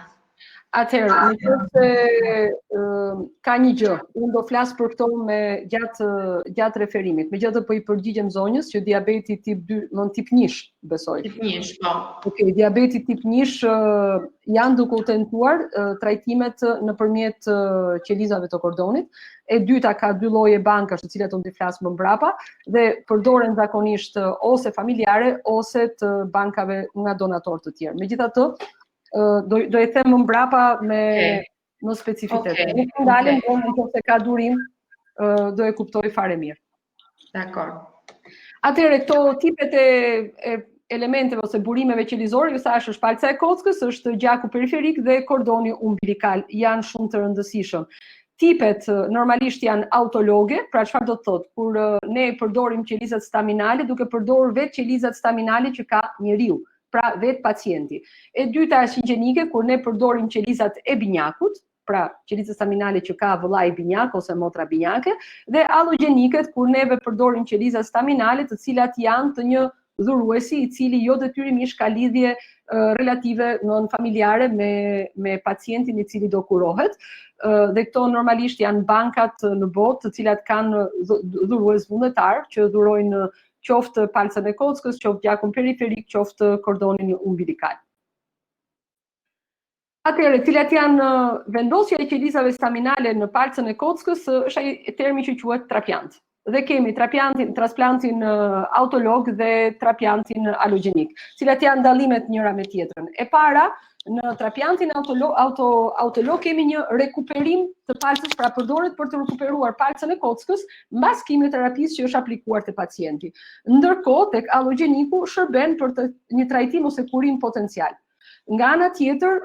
Speaker 2: Atëherë, nëse ka një gjë, unë do flas për këto gjatë referimit. Megjithatë po i përgjigjem zonjës që diabeti tip 2, tip 1, besoj.
Speaker 1: Tip 1, po.
Speaker 2: Okej, diabeti tip 1 janë duke u tentuar trajtimet nëpërmjet qelizave të kordonit. E dyta ka dy lloje bankash, të cilat unë do të flas më mbrapa, dhe përdoren zakonisht ose familjare ose të bankave nga donatorë të tjerë. Megjithatë, do e them më mbrapa në specifitet. Nuk ndalem, nëse ka durim, do e kuptoj fare mirë.
Speaker 1: Dakor.
Speaker 2: Atëherë, këto tipet e elementeve ose burimeve qelizore, ju thash është palca e kockës, është gjaku periferik dhe kordoni umbilikal, janë shumë të rëndësishëm. Tipet normalisht janë autologe, pra çfarë do të thotë? Kur ne përdorim qelizat staminale, duke përdorur vetë qelizat staminale që ka njeriu, pra vetë pacienti. E dyta është higjienike, kur ne përdorim qelizat e binjakut, pra qelizat staminale që ka vëllai binjak ose motra binjake, dhe allogeniket, kur neve përdorim qelizat staminale, të cilat janë të një dhuruesi i cili jo detyrimisht ka lidhje relative non-familjare me pacientin i cili do kurohet. Dhe këto normalisht janë bankat në botë, të cilat kanë dhurues vullnetar që dhurojnë qoftë palcën e kockës, qoftë gjakun periferik, qoftë kordonin umbilikal. Atëherë, cilat janë vendosja e qelizave staminale në palcën e kockës, është ai termi që quhet trapjant. dhe kemi transplantin autolog dhe transplantin allogenik, cilat janë dallimet njëra me tjetrën. E para, në transplantin autolog kemi një rekuperim të palcës, pra përdoret për të rekuperuar palcën e kockës mbas kimioterapisë që është aplikuar te pacienti. Ndërkohë, tek allogeniku shërben për një trajtim ose kurim potencial. Nga ana tjetër,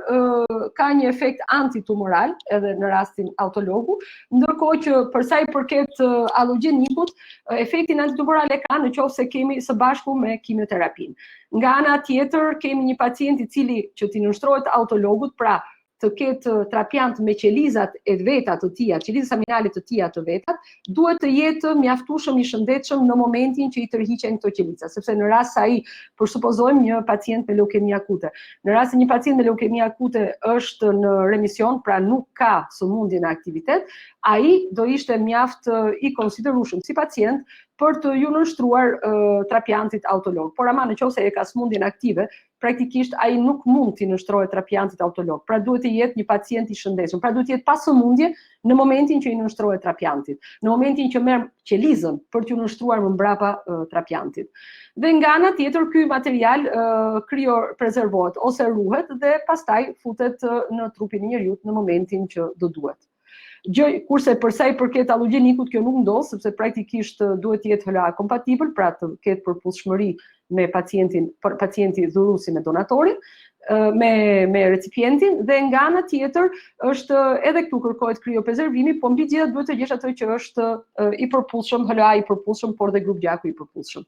Speaker 2: ka një efekt antitumoral edhe në rastin autologu, ndërkohë që për sa i përket allogenikut, efektin antitumoral e ka në qoftë se kemi së bashku me kimioterapinë. Nga ana tjetër, kemi një pacient i cili që t'i nënshtrohet autologut, pra të ketë trapjant me qelizat e veta të tija, qelizat staminale të tija të vetat, duhet të jetë mjaftueshëm i shëndetshëm në momentin që i tërhiqen këto qeliza, sepse në rast se ai, përsupozojmë një pacient me leukemi akute, në rast se një pacient me leukemi akute është në remision, pra nuk ka sëmundje në aktivitet, ai do ishte mjaft i konsiderueshëm si pacient për të ju nënshtruar trapjantit autolog. Por ama nëse e ka sëmundjen aktive, praktikisht ai nuk mund t'i nënshtrohet trapjantit autolog. Pra duhet të jetë një pacient i shëndetshëm. Pra duhet të jetë pa sëmundje në momentin që i nënshtrohet trapjantit, në momentin që merr qelizën për t'ju nënshtruar më mbrapa trapjantit. Dhe nga ana tjetër, ky material kriopreservohet ose ruhet dhe pastaj futet në trupin e njeriu në momentin që do duhet. Kurse për sa i përket allogenikut, kjo nuk ndodh, sepse praktikisht duhet të jetë HLA kompatibël, pra të ketë përputhshmëri me pacienti dhuruesi me donatorin, me recipientin, dhe nga ana tjetër është edhe këtu kërkohet kriopreservimi, po mbi gjitha duhet të gjesh atë që është i përputhshëm, HLA i përputhshëm, por dhe grup gjaku i përputhshëm.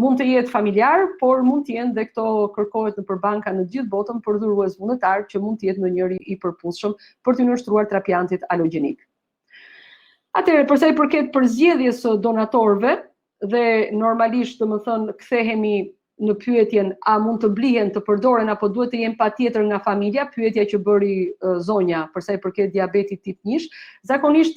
Speaker 2: Mund të jetë familjar, por mund të jenë dhe këto kërkohet nëpër banka në gjithë botën për dhurues vullnetar që mund të jetë ndonjëri i përputhshëm për të nënshtruar trapjantit allogenik. Atëherë, përsa i përket përzgjedhjes së donatorëve, dhe normalisht domethënë kthehemi në pyetjen a mund të blihen, të përdoren apo duhet të jenë patjetër nga familja, pyetja që bëri zonja përsa i përket diabetit tip 1, zakonisht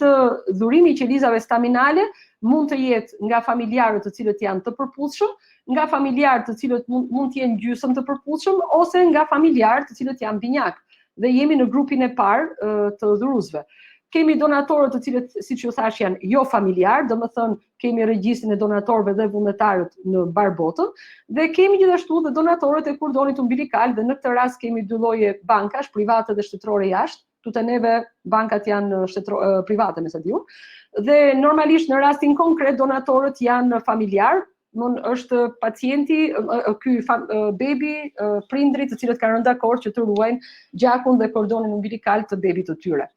Speaker 2: dhurimi i qelizave staminale mund të jetë nga familjarët të cilët janë të përputhshëm, nga familjarët të cilët mund të jenë gjysmë të përputhshëm, ose nga familjarët të cilët janë binjak. Dhe jemi në grupin e parë të dhuruesve. Kemi donatorët të cilët, siç ju thash, janë jo familjar, domethënë kemi regjistrin e donatorëve dhe vullnetarët në mbar botën, dhe kemi gjithashtu dhe donatorët e kordonit umbilikal, dhe në këtë rast kemi dy lloje bankash, private dhe shtetërore jashtë. Tutte neve bankat janë private, me sa di unë, dhe normalisht në rastin konkret donatorët janë familjar, është pacienti, ky bebi, prindrit të cilët kanë rënë dakord që të ruajnë gjakun dhe kordonin umbilikal të bebit të tyre.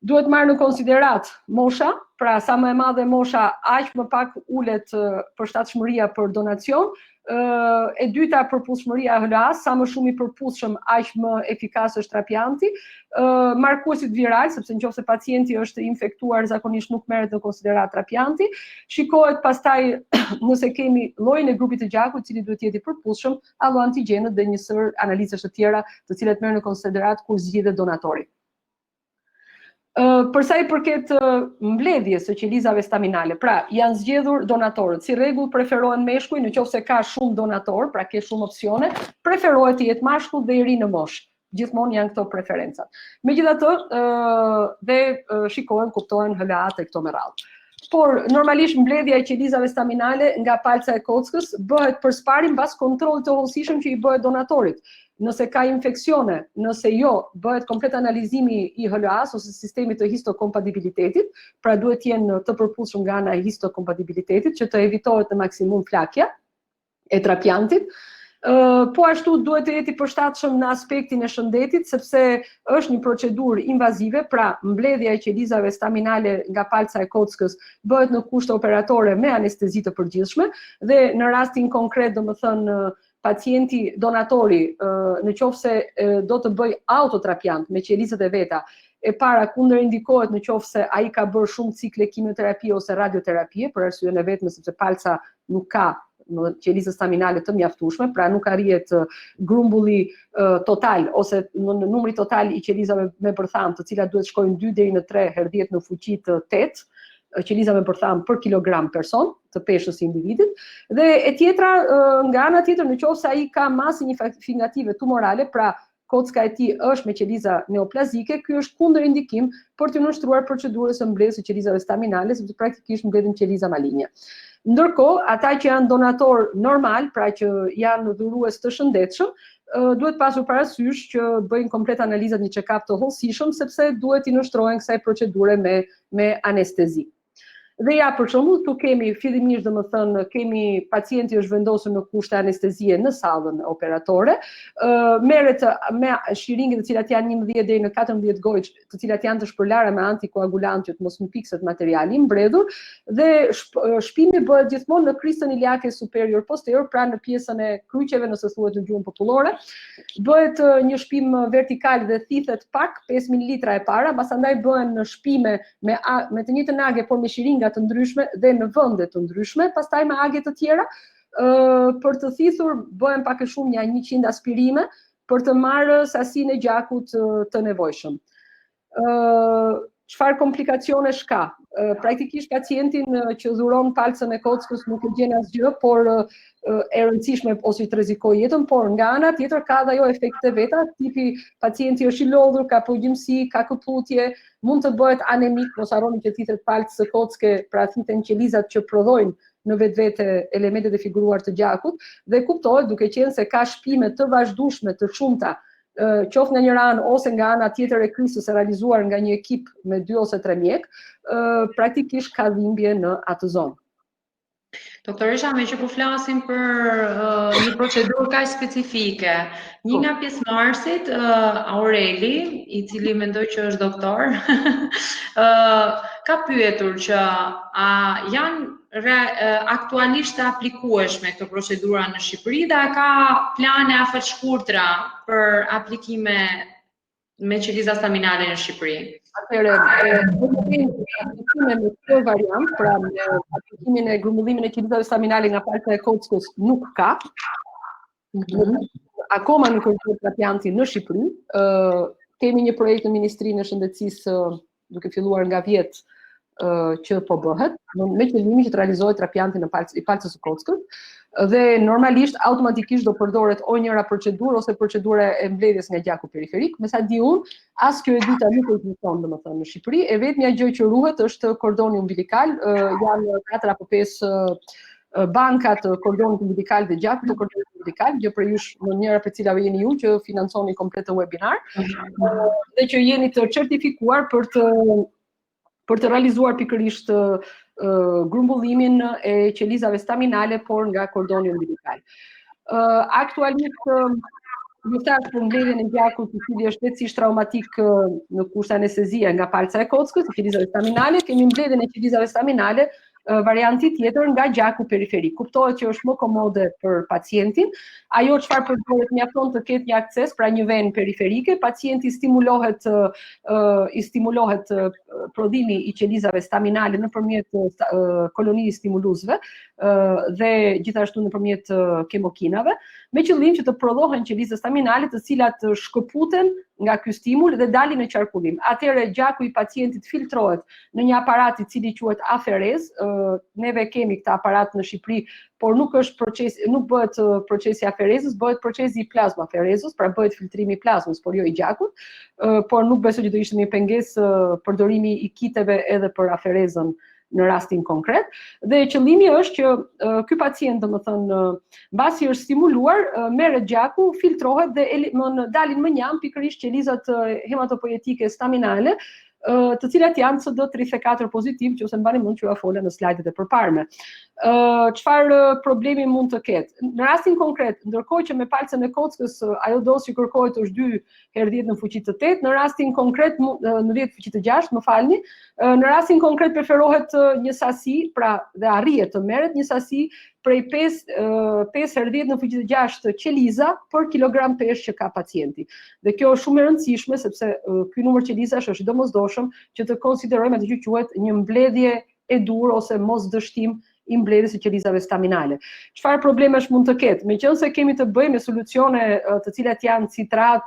Speaker 2: Duhet marrë në konsiderat mosha, pra sa më e madhe mosha, aq më pak ulet përshtatshmëria për donacion. E dyta, përputhshmëria e HLA-s, sa më shumë i përputhshëm, aq më efikas është trapjanti. Markuesit viral, sepse nëse pacienti është infektuar, zakonisht nuk merret në konsiderat trapjanti. Shikohet pastaj nëse kemi llojin e grupit të gjakut, i cili duhet të jetë i përputhshëm, alloantigjenët dhe një sër analizash të tjera, të cilat merren në konsiderat kur zgjidhet donatori. Përsa i përket mbledhjes së qelizave staminale, pra janë zgjedhur donatorët. Si rregull preferohen meshkuj, nëse ka shumë donator, pra ke shumë opsione, preferohet të jetë mashkull dhe i ri në moshë. Gjithmonë janë këto preferencat. Megjithatë, dhe shikohen, kuptohen HLA-t e këto me radhë. Por normalisht mbledhja e qelizave staminale nga palca e kockës bëhet përsparim pas kontrollit të hollësishëm që i bëhet donatorit. Nëse ka infeksione, nëse jo, bëhet komplet analizimi i HLA-s ose sistemit të histokompatibilitetit, pra duhet të jenë të përputhshëm nga ana e histokompatibilitetit që të evitohet në maksimum flakja e trapjantit. Po ashtu duhet të jetë i përshtatshëm në aspektin e shëndetit, sepse është një procedurë invazive, pra mbledhja e qelizave staminale nga palca e kockës bëhet në kushte operatore me anestezi të përgjithshme, dhe në rastin konkret, domethënë pacienti donatori, në qoftë se do të bëj autotrapjant me qelizat e veta, e para kundërindikohet në qoftë se ai ka bërë shumë cikle kimioterapie ose radioterapie, për arsyeën e vetme sepse palca nuk ka qelizë staminale të mjaftueshme, pra nuk arrihet grumbulli total ose numri total i qelizave me bërtham, të cilat duhet shkojnë 2 deri në 3 herë 10 në fuqi të 8 qeliza me bërtham për kilogram person të peshës së individit, dhe e tjetra nga ana tjetër, nëse ai ka masë significative tumorale, pra kocka e tij është me qeliza neoplazike, ky është kundërindikim për të nënshtruar procedurës së mbledhjes së qelizave staminale, sepse praktikisht mbledhin qeliza maligne. Ndërkohë, ata që janë donator normal, pra që janë dhurues të shëndetshëm, duhet pasur parasysh që bëjnë komplet analizat një check-up të hollësishëm, sepse duhet i nënshtrohen kësaj procedure me anestezi. Dhe ja, për shembull, tu kemi fillimisht, domethënë, kemi pacienti është vendosur në kushte anestezie në sallën operatore, merret me shiringë të cilat janë 11 deri në 14 gojç, të cilat janë të shpërlara me antikoagulant që të mos mpikset materiali i mbredhur, dhe shpimi bëhet gjithmonë në kristën iliake superior posterior, pra në pjesën e kryqeve, nëse thuhet në gjuhën popullore. Bëhet një shpim vertikal dhe thithet pak 5 ml e para, pastaj bëhen shpime me të njëjtën agje por me shiringa të ndryshme dhe në vende të ndryshme, pastaj me agje të tjera. Për të thithur bëhen pak e shumë 100 aspirime për të marrë sasinë e gjakut të nevojshëm. Çfarë komplikacionesh ka? Praktikisht pacientin që dhuron palcën e kockës nuk e gjen asgjë, por e rëndësishme ose i të rrezikoj jetën, por nga ana tjetër ka dhe ajo efekte veta, tipi pacienti është i lodhur, ka pogjimsi, ka këputje, mund të bëhet anemik, mos harroni që thithet palcë së kocke, pra thiten qelizat që prodhojnë në vetvete elementet e figuruar të gjakut, dhe kuptohet duke qenë se ka shpime të vazhdueshme të shumta, qoftë nga njëra anë ose nga ana tjetër e krysës e realizuar nga një ekip me 2 ose 3 mjek, praktikisht ka dhimbje në atë zonë.
Speaker 1: Doktoresha, me që po flasim për një procedurë kaq specifike, një nga pjesëmarrësit, Aureli, i cili mendoj që është doktor, ka pyetur që a janë aktualisht të aplikueshme këto procedura në Shqipëri dhe a ka plane afërshkurtra për aplikime me qeliza staminale në Shqipëri?
Speaker 2: Atëherë, aplikime me këtë variant, pra me aplikimin e grumbullimit e qelizave staminale nga palca e kockës nuk ka. Akoma nuk është trapianti në Shqipëri. Kemi një projekt në Ministrinë e Shëndetësisë duke filluar nga vjet që po bëhet, me qëllimin që të realizohet trapianti i palcës së kockës, dhe normalisht automatikisht do përdoret o njëra procedurë ose procedura e mbledhjes nga gjaku periferik. Me sa di unë, as kjo e dyta nuk ekziston domethënë në Shqipëri, e vetmja gjë që ruhet është kordoni umbilikal, janë 4 apo 5 bankat kordonit umbilikal dhe gjakut të kordonit umbilikal, gjë për jush në njëra për cilave jeni ju që financoni komplet të webinar, dhe që jeni të certifikuar për të realizuar pikërisht grumbullimin e qelizave staminale, por nga kordoni umbilikal. Aktualisht, ju thash për mbledhjen e gjakut, i cili është letësisht traumatik në kushte anestezie nga palca e kockës, qelizave staminale, kemi mbledhjen e qelizave staminale, varianti tjetër nga gjaku periferik. Kuptohet që është më komode për pacientin. Ajo çfarë përdoret mjafton të ketë një akses, pra një venë periferike, pacienti stimulohet prodhimi i qelizave staminale nëpërmjet kolonijë stimuluesve dhe gjithashtu nëpërmjet kemokinave, me qëllim që të prodhohen qeliza staminale të cilat shkëputen nga ky stimul dhe dalin në qarkullim. Atëherë gjaku i pacientit filtrohet në një aparat i cili quhet aferez. Neve kemi këtë aparat në Shqipëri, por nuk bëhet procesi aferezës, bëhet procesi i plazmaferezës, pra bëhet filtrimi i plazmës, por jo i gjakut, por nuk besoj që do ishte një pengesë përdorimi i kiteve edhe për aferezën në rastin konkret, dhe qëllimi është që ky pacient, domethënë, mbasi është stimuluar, merret gjaku, filtrohet dhe dalin më njëjtë pikërisht qelizat hematopoietike staminale, të cilat janë CD34 pozitiv, që ose mbani mend që ja fola në slajdet e përparme. Çfarë problemi mund të ketë? Në rastin konkret, ndërkohë që me palcën e kockës ajo dosë që kërkohet është 2 herë 10 në fuqi të 8, në rastin konkret në 10 fuqi të 6, më falni, në rastin konkret preferohet një sasi, pra dhe arrihet të merret një sasi prej 5 herë 10 në fuqi të 6 qeliza për kilogram peshë që ka pacienti. Dhe kjo është shumë e rëndësishme sepse ky numër qelizash është i domosdoshëm që të konsiderojmë atë që quhet një mbledhje e dur ose mos dështim i mbledhjes së qelizave staminale. Çfarë problemesh mund të ketë? Meqense kemi të bëjmë me solucione të cilat janë citrat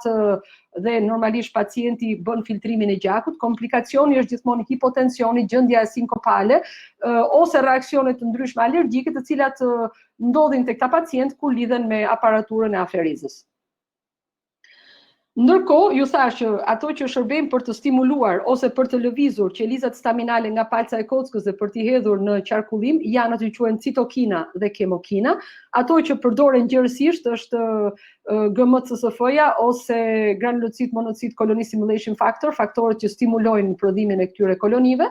Speaker 2: dhe normalisht pacienti bën filtrimin e gjakut, komplikacioni është gjithmonë hipotensioni, gjendja sinkopale ose reaksione të ndryshme alergjike, të cilat ndodhin tek ta pacient kur lidhen me aparaturën e aferezës. Ndërkohë, ju thash që ato që shërbejnë për të stimuluar ose për të lëvizur qelizat staminale nga palca e kockës dhe për t'i hedhur në qarkullim janë ato që quhen citokina dhe kemokina. Ato që përdoren gjërësisht është GMCSF-ja ose granulocit monocit colony stimulation factor, faktorët që stimulojnë prodhimin e këtyre kolonive.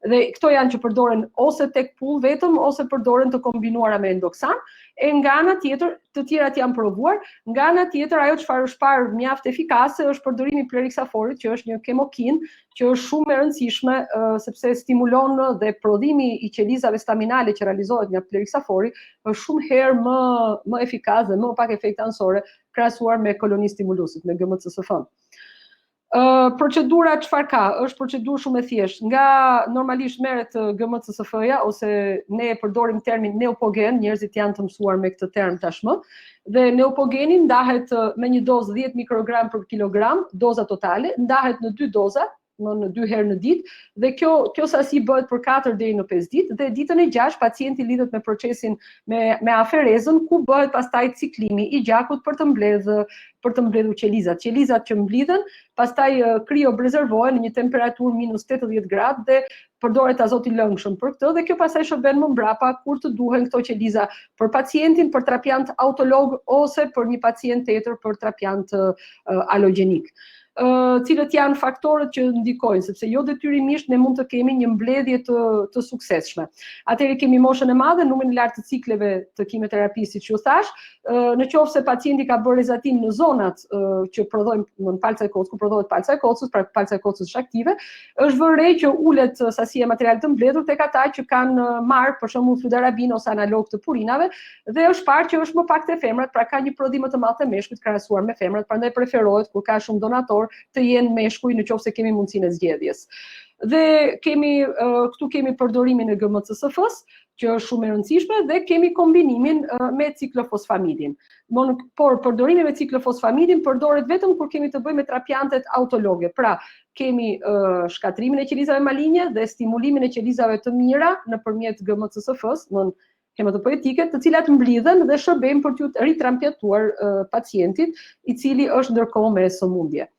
Speaker 2: Dhe këto janë që përdoren ose tek pull vetëm ose përdoren të kombinuara me endoksan. E nga ana tjetër, të tjerat janë provuar. Nga ana tjetër, ajo çfarë është parë mjaft efikase është përdorimi i plerixaforit, që është një kemokin që është shumë e rëndësishme sepse stimulon dhe prodhimi i qelizave staminale që realizohet nga plerixafori është shumë herë më efikas dhe më pak efekte anësore krahasuar me kolonistimulusit, me GMCSF-n. Procedura çfarë ka? Është procedurë shumë e thjeshtë. Nga normalisht merret GMCSF-ja ose ne përdorim termin neopogen, njerëzit janë të mësuar me këtë term tashmë. Dhe neopogeni ndahet me një dozë 10 mikrogram për kilogram, doza totale, ndahet në 2 doza, në 2 herë në ditë, dhe kjo sasi bëhet për 4 deri në 5 ditë, dhe ditën e 6 pacienti lidhet me procesin me aferezën, ku bëhet pastaj ciklimi i gjakut për të mbledhur qelizat. Qelizat që mblidhen, pastaj kriobrezervohen në një temperaturë minus 80 gradë dhe përdoret azot i lëngshëm për këtë, dhe kjo pastaj shërben më mbrapa kur të duhen këto qeliza për pacientin, për terapiant autolog ose për një pacient tjetër për terapiant alogjenik. Cilët janë faktorët që ndikojnë, sepse jo detyrimisht ne mund të kemi një mbledhje të suksesshme. Atëherë kemi moshën e madhe, numrin e lartë të cikleve të kimioterapisë, siç ju thash, në qoftë se pacienti ka bërë rezatim në zonat që prodhojnë në palca e kockës, ku prodhohet palca e kockës, pra palca e kockës është aktive, është vënë re që ulet sasia e materialit të mbledhur tek ata që kanë marrë për shembull fludarabin ose analog të purinave, dhe është parë që është më pak te femrat, pra ka një prodhim më të madh të meshkujt krahasuar me femrat, prandaj preferohet kur ka shumë donator të jenë meshkuj në qoftë se kemi mundësinë e zgjedhjes. Dhe këtu kemi përdorimin e GMCSF-s, që është shumë e rëndësishme, dhe kemi kombinimin me ciklofosfamidin. Por përdorimi me ciklofosfamidin përdoret vetëm kur kemi të bëjmë me terapiantet autologe. Pra, kemi shkatrimin e qelizave malinje dhe stimulimin e qelizave të mira nëpërmjet GMCSF-s, në hematopoetike, të cilat mblidhen dhe shërbejnë për t'u riterapiatuar pacientit, i cili është ndërkohë me sëmundje.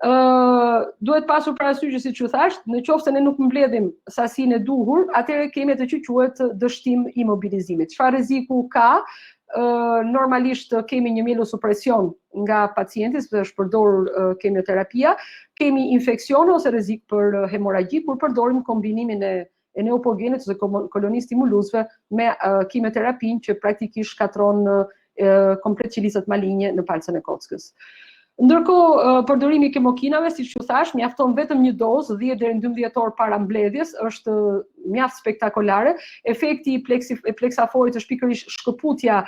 Speaker 2: Duhet pasur parasysh që, siç ju thash, në qoftë se ne nuk mbledhim sasinë e duhur, atëherë kemi atë që quhet dështim i mobilizimit. Çfarë rreziku ka? Normalisht kemi një mielosupresion nga pacienti, sepse është përdorur kemioterapia, kemi infeksion ose rrezik për hemoragji kur përdorim kombinimin e neopogenit ose kolonistimuluesve me kimioterapinë që praktikisht shkatron komplet qelizat malinje në palcën e kockës. Ndërkohë, përdorimi i kemokinave, siç ju thash, mjafton vetëm një dozë 10 deri në 12 orë para mbledhjes, është mjaft spektakolare. Efekti i plexaforit është pikërisht shkëputja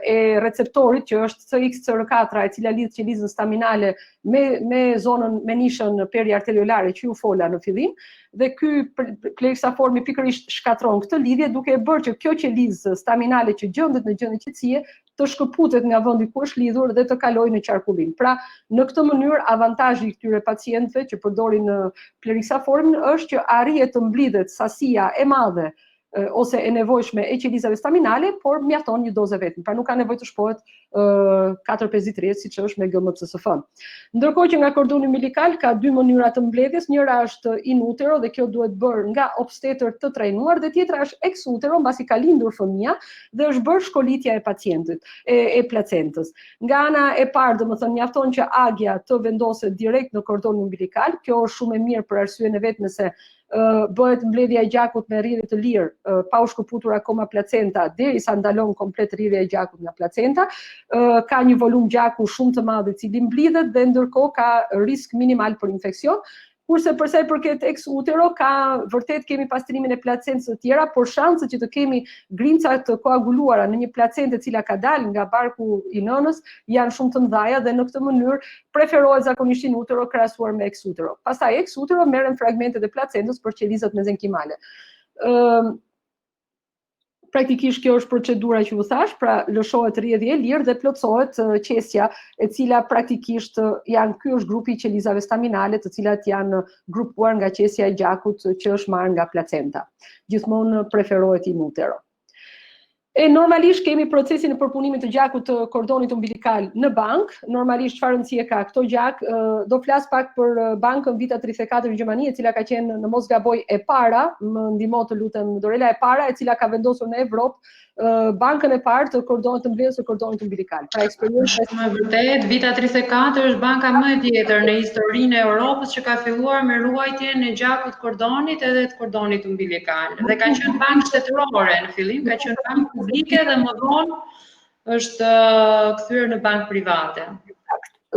Speaker 2: e receptorit, që është CXCR4, e cila lidh qelizën staminale me zonën, me nishën periarteriolare që ju fola në fillim, dhe ky plexaformi pikërisht shkatron këtë lidhje, duke e bërë që kjo qelizë staminale që gjendet në gjendje qetësie të shkëputet nga vendi ku është lidhur dhe të kalojë në qarkullim. Pra, në këtë mënyrë avantazhi i këtyre pacientëve që përdorin plerixaforin është që arrihet të mblidhet sasia e madhe ose e nevojshme e qelizave staminale, por mjafton një dozë vetëm. Pra nuk ka nevojë të shpohet 4-5 ditë rreth, siç është me GMCSF. Ndërkohë që nga kordoni umbilikal ka 2 mënyra të mbledhjes, njëra është in utero dhe kjo duhet bërë nga obstetër të trajnuar, dhe tjetra është ex utero, mbasi ka lindur fëmia dhe është bërë shkolitja e pacientit, e placentës. Nga ana e parë, domethënë mjafton që agja të vendoset direkt në kordonin umbilikal, kjo është shumë e mirë për arsyeën e vetme se bëhet mbledhja e gjakut me rrjedhje të lirë, pa u shkëputur akoma placenta, derisa ndalon komplet rrjedhja e gjakut nga placenta, ka një volum gjaku shumë të madh i cili mblidhet dhe ndërkohë ka risk minimal për infeksion. Kurse përsa i përket ex utero, vërtet kemi pastrimin e placentës të tjera, por shanset që të kemi grimca të koaguluara në një placentë e cila ka dalë nga barku i nënës janë shumë të mëdha dhe në këtë mënyrë preferohet zakonisht in utero krahasuar me ex utero. Pastaj ex utero merren fragmentet e placentës për qelizat mezenkimale. Praktikisht kjo është procedura që u thash, pra lëshohet rrjedhje e lirë dhe plotësohet qesja, e cila praktikisht ky është grupi i qelizave staminale, të cilat janë grupuar nga qesja e gjakut që është marrë nga placenta. Gjithmonë preferohet in utero. Normalisht kemi procesin e përpunimit të gjakut të kordonit umbilikal në bank. Normalisht çfarë rëndësie ka këto gjak? Do flas pak për bankën Vita 34 në Gjermani, e cila ka qenë në mos gaboj e para, më ndihmo të lutem Dorela, e para e cila ka vendosur në Evropë bankën e parë të kordonit të mbledhjes së kordonit umbilikal. Pra eksperiencë
Speaker 1: Shumë e vërtet, Vita 34 është banka më e vjetër në historinë e Europës që ka filluar me ruajtjen e gjakut kordonit edhe të kordonit umbilikal. Dhe ka qenë bankë shtetërore në fillim, ka qenë bankë publike dhe më vonë është kthyer në bankë private.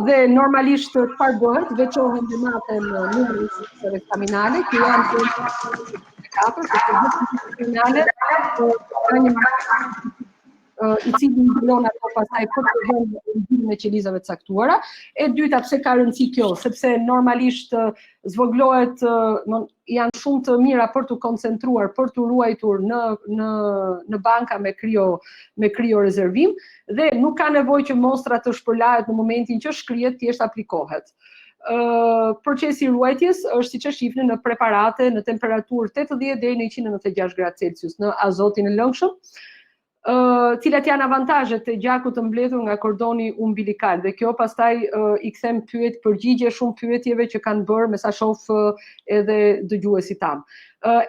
Speaker 2: Dhe normalisht çfarë bëhet? Veçohen dhe maten numrin e staminale, që janë të katër, staminale, ka një i cili mbulon ato pastaj për të vënë ndihmën e qelizave të caktuara. E dyta, pse ka rëndësi kjo? Sepse normalisht zvoglohet, janë shumë të mira për të koncentruar, për të ruajtur në banka me kryo rezervim, dhe nuk ka nevojë që mostra të shpërlahet në momentin që shkrihet, thjesht aplikohet. Procesi i ruajtjes është siç e shihni në preparate në temperaturë 80 deri në 196 gradë Celsius në azotin e lëngshëm. Cilat janë avantazhet e gjakut të mbledhur nga kordoni umbilikal, dhe kjo pastaj i kthem përgjigje shumë pyetjeve që kanë bërë me sa shoh edhe dëgjuesit tam.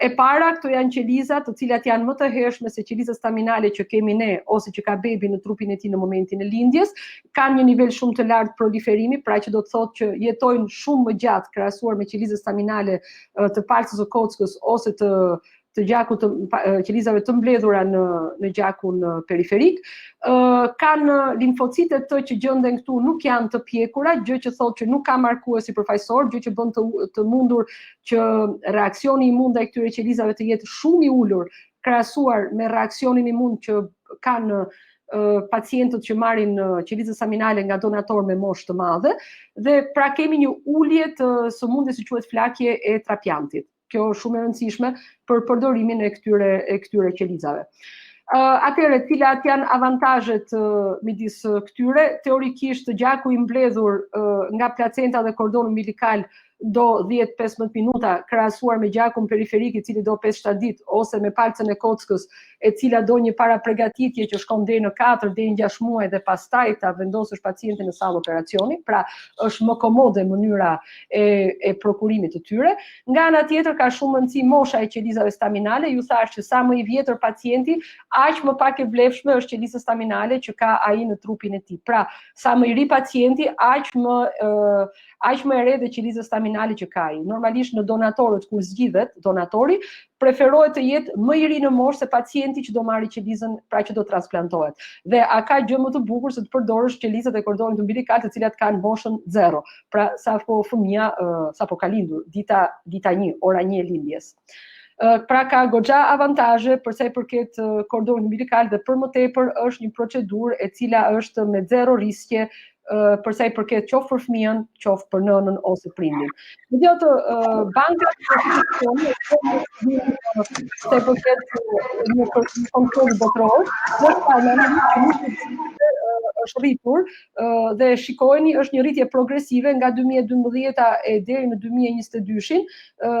Speaker 2: E para, këto janë qeliza të cilat janë më të hershme se qelizat staminale që kemi ne ose që ka bebi në trupin e tij në momentin e lindjes, kanë një nivel shumë të lartë proliferimi, pra që do të thotë që jetojnë shumë më gjatë krahasuar me qelizat staminale të palcës së kockës ose të gjakut të qelizave të mbledhura në gjakun periferik. Kanë limfocitet që gjenden këtu nuk janë të pjekura, gjë që thotë që nuk ka markues sipërfaqësor, gjë që bën të mundur që reaksioni imun ndaj këtyre qelizave të jetë shumë i ulur krahasuar me reaksionin imun që kanë pacientët që marrin qelizë staminale nga donator me moshë të madhe, dhe pra kemi një ulje të sëmundjes që quhet flakje e trapiantit. Kjo është shumë e rëndësishme për përdorimin e këtyre qelizave. Atëherë, cilat janë avantazhet midis këtyre? Teorikisht gjaku i mbledhur nga placenta dhe kordoni umbilikal do 10-15 minuta krahasuar me gjakun periferik i cili do 5-7 ditë, ose me palcën e kockës e cila do një parapregatitje që shkon deri në 4 deri në 6 muaj dhe pastaj ta vendosësh pacientin në sallë operacioni, pra është më komode mënyra e prokurimit të tyre. Nga ana tjetër ka shumë rëndësi mosha e qelizave staminale. Ju thash që sa më i vjetër pacienti, aq më pak e vlefshme është qeliza staminale që ka ai në trupin e tij. Pra, sa më i ri pacienti, aq më e re dhe qeliza staminale që ka ai. Normalisht në donatorët kur zgjidhet donatori, preferohet të jetë më i ri në moshë se pacienti që do marrë qelizën, pra që do transplantohet. Dhe a ka gjë më të bukur se të përdorësh qelizat e kordonit umbilikal të cilat kanë moshën 0, pra sapo fëmia sapo ka lindur, dita 1, ora 1 e lindjes. Pra ka goxha avantazhe për sa i përket kordonit umbilikal, dhe për më tepër është një procedurë e cila është me 0 riskje për sa i përket qoftë për fëmijën, qoftë për nënën ose prindin. Megjithatë, banka sa i përket një kontrolli botëror, është rritur dhe shikojeni është një rritje progresive nga 2012 deri në 2022-shin,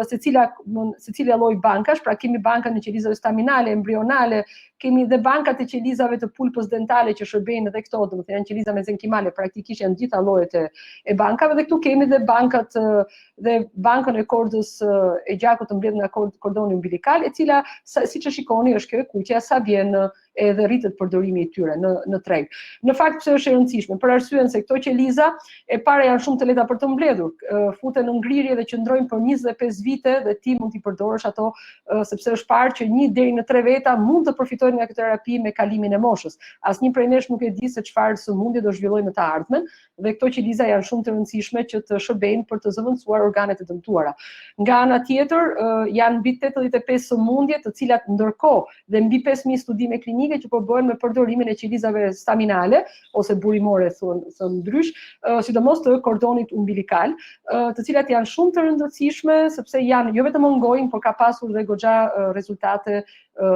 Speaker 2: secila lloj bankash, pra kemi bankën e qelizave staminale, embrionale, kemi dhe bankat e qelizave të pulpës dentale që shërbejnë edhe këto, domethënë janë qeliza mezenkimale, praktikisht janë gjitha llojet e bankave, dhe këtu kemi dhe bankën e kordës e gjakut të mbledhur nga kordoni umbilikal, e cila siç e shikoni është kjo e kuqja, sa vjen edhe rritet përdorimi i tyre në treg. Në fakt pse është e rëndësishme? Për arsyen se këto qeliza e para janë shumë të lehta për të mbledhur, futen në ngrirje dhe qëndrojnë për 25 vite dhe ti mund t'i përdorësh ato sepse është parë që 1 deri në 3 veta mund të përfitojnë nga këtë terapi me kalimin e moshës. Asnjë prej nesh nuk e di se çfarë sëmundje do zhvillojë në të ardhmen, dhe këto qeliza janë shumë të rëndësishme që të shërbejnë për të zëvendësuar organet e dëmtuara. Nga ana tjetër, janë mbi 85 sëmundje të cilat ndërkohë dhe mbi 5000 studime klinike që po bëhen me përdorimin e qelizave staminale ose burimore thon ndrysh, sidomos të kordonit umbilikal, të cilat janë shumë të rëndësishme sepse janë jo vetëm ongoing, por ka pasur dhe goxha rezultate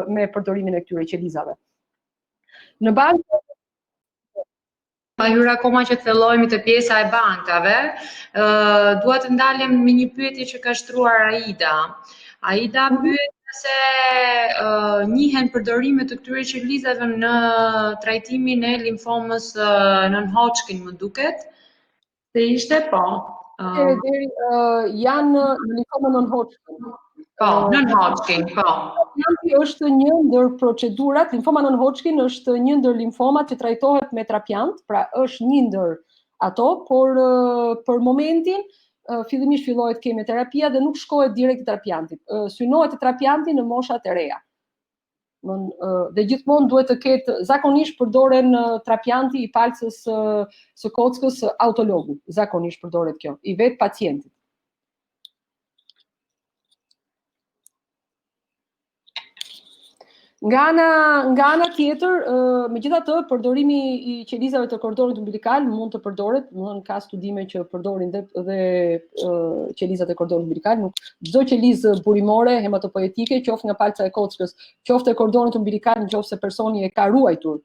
Speaker 2: me përdorimin e këtyre qelizave. Në bankë
Speaker 1: pa hyrë akoma që të fillojmë të pjesa e bankave, dua të ndalem me një pyetje që ka shtruar Aida. Aida pyet se njihen përdorimet të këtyre qelizave në trajtimin e limfomës non-Hodgkin, më duket. Se ishte, po.
Speaker 2: Janë në limfomën non-Hodgkin.
Speaker 1: Po, non-Hodgkin, po.
Speaker 2: Trapianti është një ndër procedurat, limfoma non-Hodgkin është një ndër limfomat që trajtohet me trapiant, pra është një ndër ato, por për momentin fillimisht fillohet kemoterapia dhe nuk shkohet direkt te trapianti. Synohet te trapianti në moshat e reja. Dhe gjithmonë duhet të ketë, zakonisht përdoren trapianti i palcës së kockës autologu, zakonisht përdoret kjo, i vetë pacientit. Nga ana tjetër, megjithatë, përdorimi i qelizave të kordonit umbilikal mund të përdoret, ka studime që përdorin dhe qelizat e kordonit umbilikal, nuk çdo qelizë burimore hematopoietike, qoftë nga palca e kockës, qoftë e kordonit umbilikal, nëse personi e ka ruajtur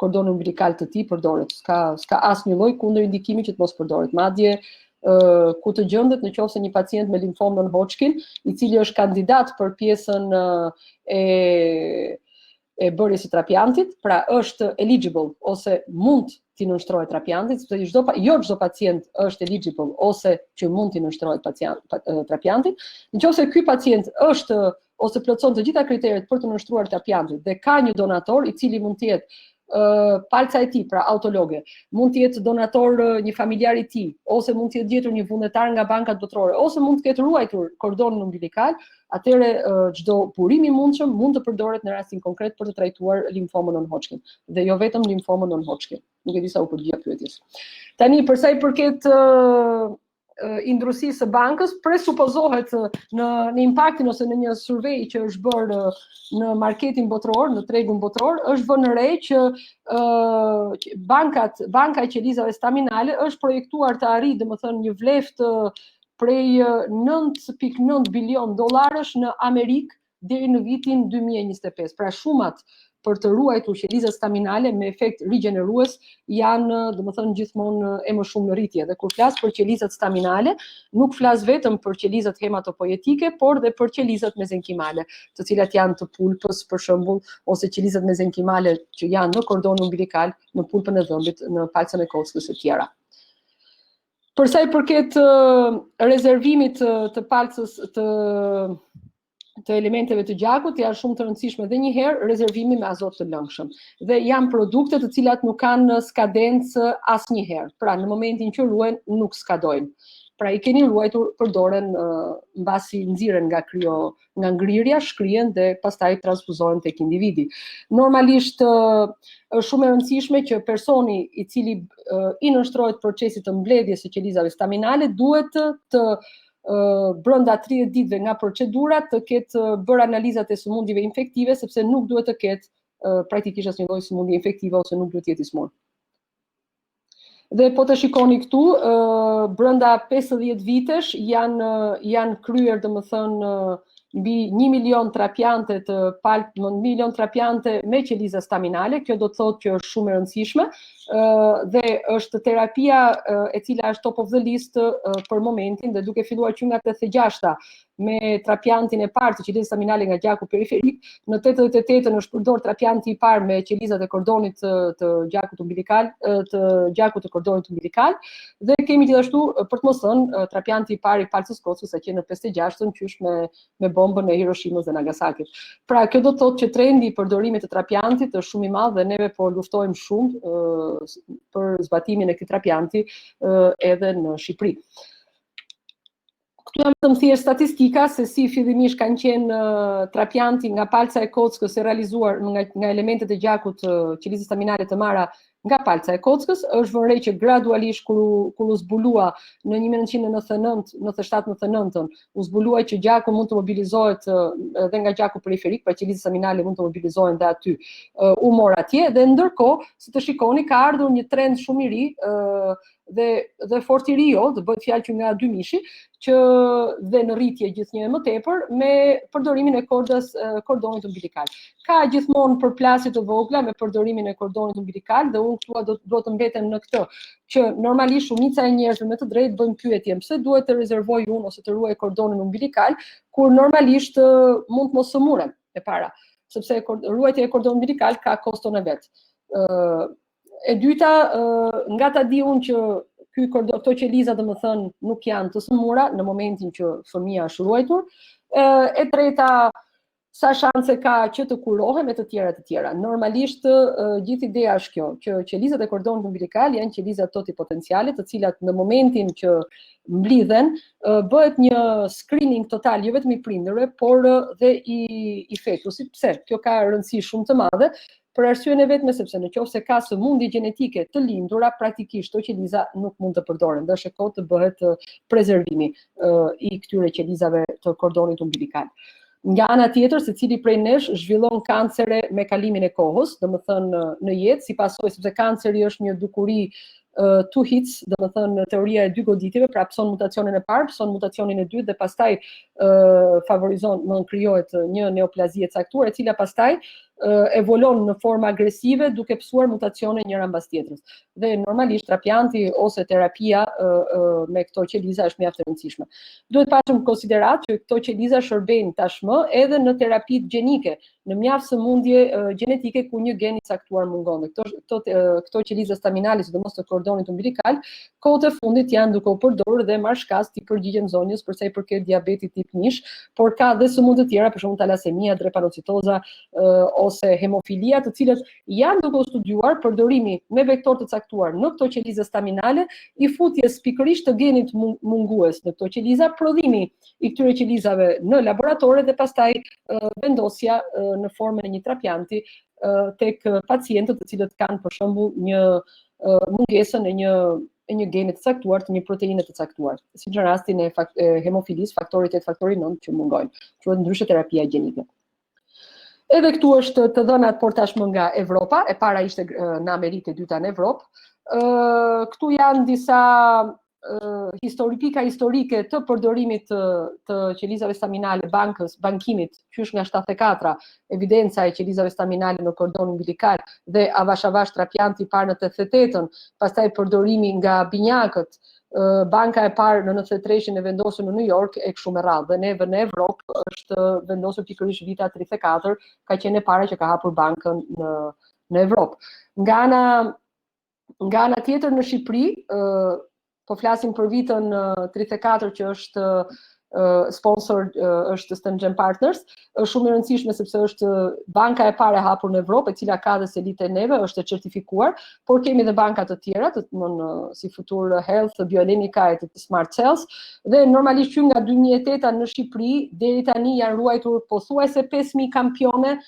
Speaker 2: kordonin umbilikal të tij, përdoret. S'ka asnjë lloj kundërindikimi që të mos përdoret. Madje ku të gjendet në qoftë se një pacient me limfom non-Hodgkin, i cili është kandidat për pjesën e bërjes së trapiantit, pra është eligible ose mund t'i nënshtrohet trapiantit, sepse jo çdo pacient është eligible ose që mund t'i nënshtrohet trapiantit. Nëse ky pacient është ose plotson të gjitha kriteret për të nënshtruar trapiantit dhe ka një donator i cili mund të jetë palca e tij, pra autologe, mund të jetë donator një familjar i tij, ose mund të jetë gjetur një vullnetar nga bankat botërore, ose mund të ketë ruajtur kordonin umbilikal, atëherë çdo burim i mundshëm mund të përdoret në rastin konkret për të trajtuar limfomën non-Hodgkin, dhe jo vetëm limfomën non-Hodgkin. Nuk e di sa u përgjigja pyetjes. Tani, për sa i përket indrusisë së bankës, presupozohet në impaktin ose në një survey që është bërë në marketin botror, në tregun botror, është vënë re që banka e qelizave staminale është projektuar të arrijë, domethënë, një vleftë prej 9.9 bilion dollarësh në Amerikë deri në vitin 2025. Pra shumat për të ruajtur qelizat staminale me efekt rigenerues janë, domethënë, gjithmonë e më shumë në rritje. Dhe kur flas për qelizat staminale, nuk flas vetëm për qelizat hematopoietike, por dhe për qelizat mezenkimale, të cilat janë të pulpës, për shembull, ose qelizat mezenkimale që janë në kordonin umbilikal, në pulpën e dhëmbit, në palcën e kockës e tjera. Për sa i përket rezervimit të palcës të elementeve të gjakut, janë shumë të rëndësishme dhe njëherë rezervimi me azot të lëngshëm. Dhe janë produkte të cilat nuk kanë skadencë asnjëherë. Pra në momentin që ruhen nuk skadojnë. Pra i keni ruajtur, përdoren mbasi nxirren nga ngrirja, shkrihen dhe pastaj transfuzohen tek individi. Normalisht është shumë e rëndësishme që personi i cili i nënshtrohet procesit të mbledhjes së qelizave staminale duhet të brenda 30 ditëve nga procedura të ketë bërë analizat e sëmundjeve infektive, sepse nuk duhet të ketë praktikisht asnjë lloj sëmundje infektive ose nuk duhet të jetë i smur. Dhe po të shikoni këtu, brenda 50 vitesh janë kryer, domethënë, mbi 1 milion trapiante të milion trapiante me qeliza staminale. Kjo do të thotë që është shumë e rëndësishme dhe është terapia e cila është top of the list për momentin, dhe duke filluar që nga 86-ta me trapiantin e parë të qelizës staminale nga gjaku periferik, në 88-ën është përdorur trapianti i parë me qelizat e kordonit të gjakut umbilikal, dhe kemi gjithashtu, për të mos thënë, trapianti i parë i palcës kockës që në 56-ën qysh me bombën e Hiroshimës dhe Nagasakit. Pra, kjo do të thotë që trendi i përdorimit të trapiantit është shumë i madh dhe neve po luftojmë shumë për zbatimin e këtij trapianti edhe në Shqipëri. Këtu jam të më thjesht statistika se si fillimisht kanë qenë trapianti nga palca e kockës e realizuar nga elementet e gjakut qelizës staminale të marra nga palca e kockës. Është vënë re që gradualisht kur u zbulua në 1997-99, u zbulua që gjaku mund të mobilizohet edhe nga gjaku periferik, pra qelizat staminale mund të mobilizohen dhe aty. U mor atje dhe ndërkohë, si të shikoni, ka ardhur një trend shumë i ri dhe fort i ri, do bëhet fjalë që nga 2000-shi, që dhe në rritje gjithnjë më tepër me përdorimin e kordonit umbilikal. Ka gjithmonë përplasje të vogla me përdorimin e kordonit umbilikal dhe unë unë thua do të mbetem në këtë, që normalisht shumica e njerëzve me të drejtë bëjnë pyetje, pse duhet të rezervoj unë ose të ruaj kordonin umbilikal, kur normalisht mund të mos sëmurem e para, sepse ruajtja e kordonit umbilikal ka koston e vet. E dyta, nga ta di unë që këto qeliza domethënë nuk janë të sëmura në momentin që fëmia është ruajtur. E treta, sa shanse ka që të kurohen e të tjera. Normalisht gjithë ideja është kjo, që qelizat e kordonit umbilikal janë qeliza totipotenciale, të cilat në momentin që mblidhen bëhet një screening total jo vetëm i prindërve, por dhe i fetusit. Pse? Kjo ka rëndësi shumë të madhe. Për arsyeën e vetme sepse nëse ka sëmundje gjenetike të lindura, praktikisht këto qeliza nuk mund të përdoren, dhe është e kohë të bëhet prezervimi i këtyre qelizave të kordonit umbilikal. Nga ana tjetër, secili prej nesh zhvillon kancere me kalimin e kohës, domethënë në jetë, si pasojë sepse kanceri është një dukuri two hits, domethënë teoria e dy goditjeve, pra pson mutacionin e parë, pson mutacionin e dytë dhe pastaj favorizon, krijohet një neoplazi e caktuar, e cila pastaj evolon në formë agresive duke psuar mutacione njëra mbas tjetrës. Dhe normalisht trapianti ose terapia me këto qeliza është mjaft e rëndësishme. Duhet pasur në konsiderat që këto qeliza shërbejnë tashmë edhe në terapitë gjenike, në mjaft sëmundje gjenetike ku një gen i caktuar mungon. Këto qeliza staminale, sidomos të kordonit umbilikal, kohët e fundit janë duke u përdorur dhe marshkas ti përgjigjen zonjës për sa i përket diabetit tip 1, por ka dhe sëmundje të tjera, për shembull talasemia, drepanocitoza ose hemofilia, të cilët janë duke u studiuar përdorimi me vektor të caktuar në këto qeliza staminale, i futjes pikërisht të genit mungues në këto qeliza, prodhimi i këtyre qelizave në laboratore dhe pastaj vendosja në formën e një trapianti tek pacientët të cilët kanë për shembull një mungesën e një geni të caktuar, të një proteine të caktuar, si në rastin e hemofilisë, faktori 8, faktori 9 që mungojnë, quhet ndryshe terapia gjenike. Edhe këtu është të dhënat por tashmë nga Evropa, e para ishte në Amerikë, e dyta në Evropë. Këtu janë disa pika historike të përdorimit të qelizave staminale bankimit, qysh nga 74, evidenca e qelizave staminale në kordon umbilikal dhe avash trapianti i parë në 88-ën, pastaj përdorimi nga binjakët, banka e parë në 93-shin e vendosur në New York e kështu me radhë, dhe neve në Evropë është vendosur pikërisht vita 34, ka qenë e para që ka hapur bankën në Evropë. Nga ana tjetër në Shqipëri, po flasim për vitën 34 që është sponsor është Sten Partners, është shumë e rëndësishme sepse është banka e parë e hapur në Evropë, e cila ka dhe selitë e neve, është e certifikuar, por kemi dhe banka të tjera, si Futur Health, Biolenica e të Smart Cells, dhe normalisht që nga 2008 në Shqipëri, deri tani janë ruajtur pothuajse 5.000 kampione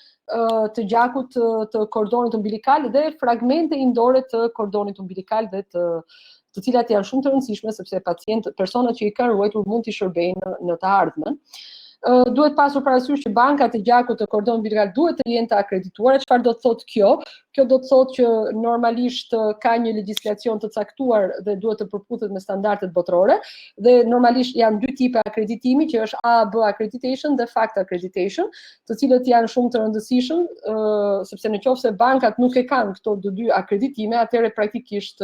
Speaker 2: të gjakut të kordonit umbilikal dhe fragmente indore të kordonit umbilikal dhe të cilat janë shumë të rëndësishme sepse personat që i kanë ruajtur mund t'i shërbejnë në të ardhmen. Duhet pasur parasysh që bankat e gjakut të kordonit umbilikal duhet të jenë të akredituara. Çfarë do të thotë kjo? Kjo do të thotë që normalisht ka një legjislacion të caktuar dhe duhet të përputet me standardet botërore, dhe normalisht janë dy tipe akreditimi, që është A-B accreditation dhe FACT accreditation, të cilët janë shumë të rëndësishëm, sepse nëse bankat nuk e kanë këto dy akreditime, atëherë praktikisht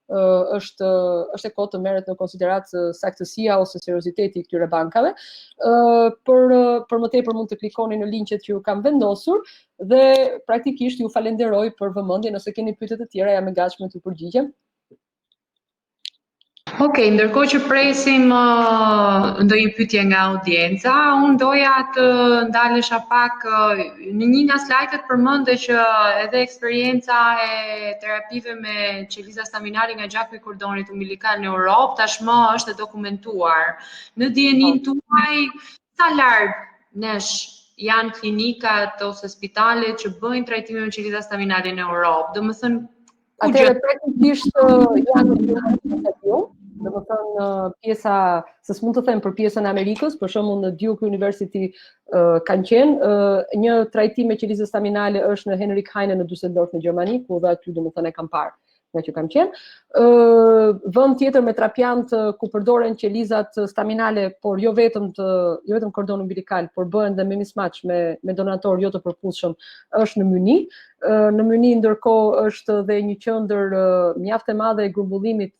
Speaker 2: është e kohë të merret në konsiderat saktësia ose serioziteti i këtyre bankave. Për më tepër mund të klikoni në linqet që ju kam vendosur dhe praktikisht ju falenderoj për vëmendje. Nëse keni pyetje të tjera, jam e gatshme t'ju përgjigjem.
Speaker 1: Okej, ndërkohë që presim ndonjë pyetje nga audienca, unë doja të ndalesha pak në një nga slajdet përmendë që edhe eksperienca e terapive me qeliza staminale nga gjaku i kordonit umbilikal në Europë tashmë është e dokumentuar. Në dijenin tuaj, sa larg nesh janë klinikat ose spitalet që bëjnë trajtime me qeliza staminale në Europë? Domethënë,
Speaker 2: atëherë praktikisht janë domethënë pjesa, se s'mund të them për pjesën e Amerikës, për shembull në Duke University kanë qenë një trajtim me qelizë staminale është në Henrik Heine në Düsseldorf në Gjermani, ku dhe aty domethënë e kam parë. nga që kam qenë. Vend tjetër me trapiant ku përdoren qelizat staminale, por jo vetëm kordon umbilikal, por bëhen dhe me mismatch me donator jo të përputhshëm, është në Myni. Në Myni ndërkohë është dhe një qendër mjaft e madhe e grumbullimit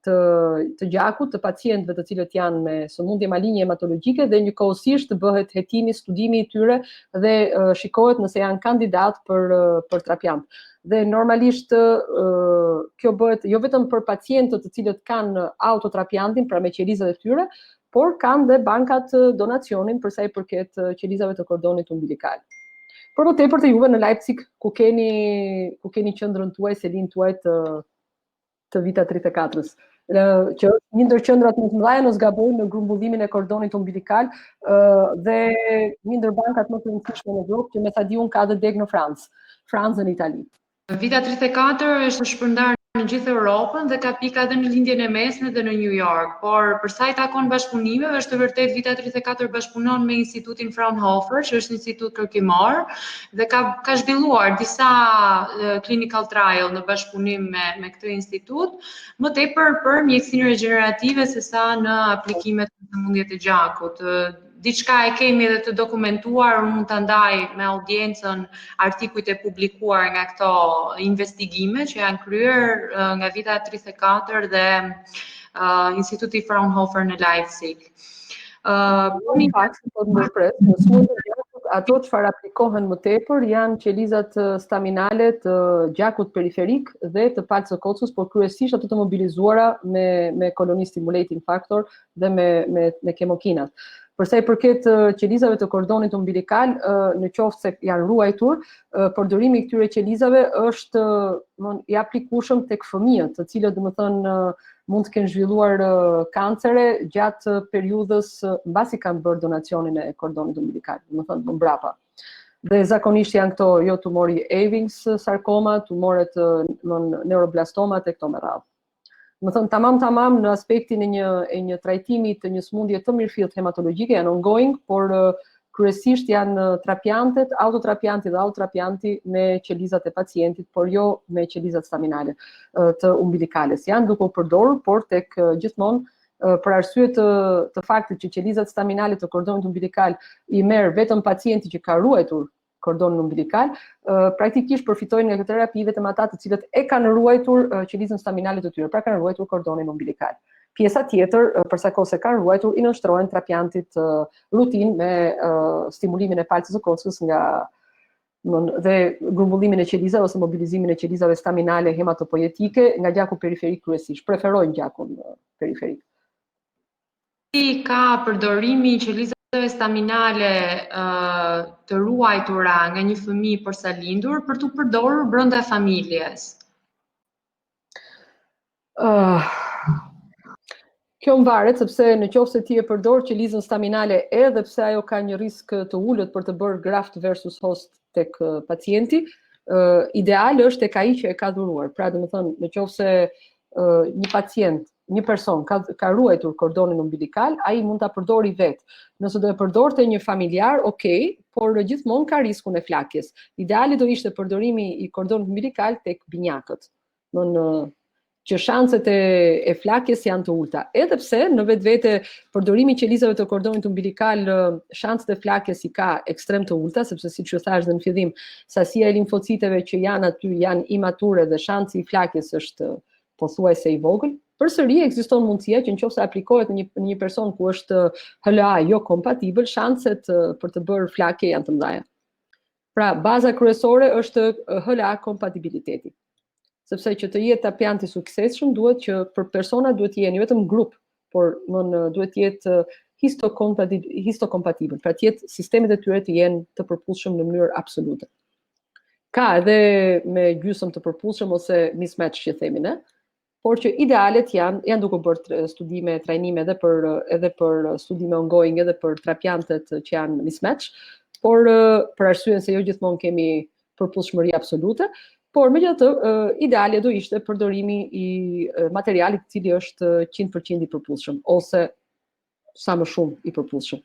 Speaker 2: të gjakut të pacientëve të cilët janë me sëmundje maligne hematologjike dhe njëkohësisht bëhet hetimi, studimi i tyre dhe shikohet nëse janë kandidat për trapiant. Dhe normalisht kjo bëhet jo vetëm për pacientët të cilët kanë autotrapiantin, pra me qelizat e tyre, por kanë dhe bankat donacionin për sa i përket qelizave të kordonit umbilikal. Por më tepër të juve në Leipzig, ku keni qendrën tuaj, selin tuaj të Vita 34-s, që është një ndër qendrat më të mëdha në zgaboj në grumbullimin e kordonit umbilikal dhe një ndër bankat më të rëndësishme në Europë, që me sa di unë ka dhe deg në Francë dhe në Itali.
Speaker 1: Vita 34 është shpërndarë në gjithë Europën dhe ka pika edhe në lindjen e mesme dhe në New York, por për sa i takon bashkëpunimeve, është të vërtet Vita 34 bashkëpunon me Institutin Fraunhofer, që është institut kërkimor, dhe ka zhvilluar disa clinical trial në bashkëpunim me këtë institut, më tepër për mjekësinë regenerative se sa në aplikimet të sëmundjet e gjakut. Diçka e kemi edhe të dokumentuar, mund të ndaj me audiencën artikujt e publikuar nga këto investigime që janë kryer nga Vita 34 dhe Instituti Fraunhofer në Leipzig.
Speaker 2: Në fakt, po të ndërpres, në sëmundjet e gjakut, ato çfarë aplikohen më tepër janë qelizat staminale të gjakut periferik dhe të palcës së kocës, por kryesisht ato të mobilizuara me colony stimulating factor dhe me kemokinat. Për sa i përket qelizave të kordonit umbilikal, në qoftë se janë ruajtur, përdorimi i këtyre qelizave është i aplikueshëm tek fëmijët, të cilët domethënë mund të kenë zhvilluar kancere gjatë periudhës mbasi kanë bërë donacionin e kordonit umbilikal, domethënë më mbrapa. Dhe zakonisht janë këto jo tumori Ewings sarkoma, tumoret neuroblastomat e këto me radhë. Më thënë, tamam në aspektin e një trajtimi të një sëmundje të mirëfillt hematologjike janë ongoing, por kryesisht janë trapiantet, autotrapianti dhe autotrapianti me qelizat e pacientit, por jo me qelizat staminale të umbilikales. Janë duke u përdorur, por tek gjithmonë për arsye të faktit që qelizat staminale të kordonit umbilikal i merr vetëm pacienti që ka ruajtur kordonin umbilikal, praktikisht përfitojnë nga këtë terapi vetëm ata të cilët e kanë ruajtur qelizën staminale të tyre, pra kanë ruajtur kordonin umbilikal. Pjesa tjetër, përsa kohë se kanë ruajtur, i nënshtrohen trapiantit rutinë me stimulimin e palcës së kocës dhe grumbullimin e qelizave ose mobilizimin e qelizave staminale hematopoietike nga gjaku periferik kryesisht. Preferojnë gjakun periferik.
Speaker 1: Ka përdorimi i qelizave staminale të ruajtura nga një fëmijë përsa lindur për të përdorur brenda familjes?
Speaker 2: Kjo mvaret sepse në qoftë se ti e përdor qelizën staminale edhe pse ajo ka një risk të ulët për të bërë graft versus host tek pacienti, ideal është tek ai që e ka dhuruar. Pra domethënë, në qoftë se një pacient, një person ka ruajtur kordonin umbilikal, ai mund ta përdori vetë. Nëse do e përdorte një familjar, okay, por gjithmonë ka riskun e flakjes. Ideali do ishte përdorimi i kordonit umbilikal tek binjakët. Që shanset e flakjes janë të ulta. Edhe pse në vetvete përdorimi i qelizave të kordonit umbilikal, shanset e flakjes i ka ekstrem të ulta, sepse siç ju thash dhe në fillim, sasia e limfociteve që janë aty janë imature dhe shansi i flakjes është pothuajse i vogël. Përsëri ekziston mundësia që nëse aplikohet në një person ku është HLA jo kompatibël, shanset për të bërë flakje janë të mëdha. Pra, baza kryesore është HLA kompatibiliteti. Sepse që të jetë trapiant i suksesshëm duhet që për persona duhet të jenë jo vetëm grup, por duhet të jetë histokompatibël, pra të jetë sistemet e tyre të jenë të përputhshëm në mënyrë absolute. Ka edhe me gjysmë të përputhshëm ose mismatch që themin, por që idealet janë duke bërë studime, trajnime edhe për studime ongoing edhe për trapiantet që janë mismatch, por për arsyen se jo gjithmonë kemi përputhshmëri absolute. Por megjithatë, ideale do ishte përdorimi i materialit i cili është 100% i përputhshëm ose sa më shumë i përputhshëm.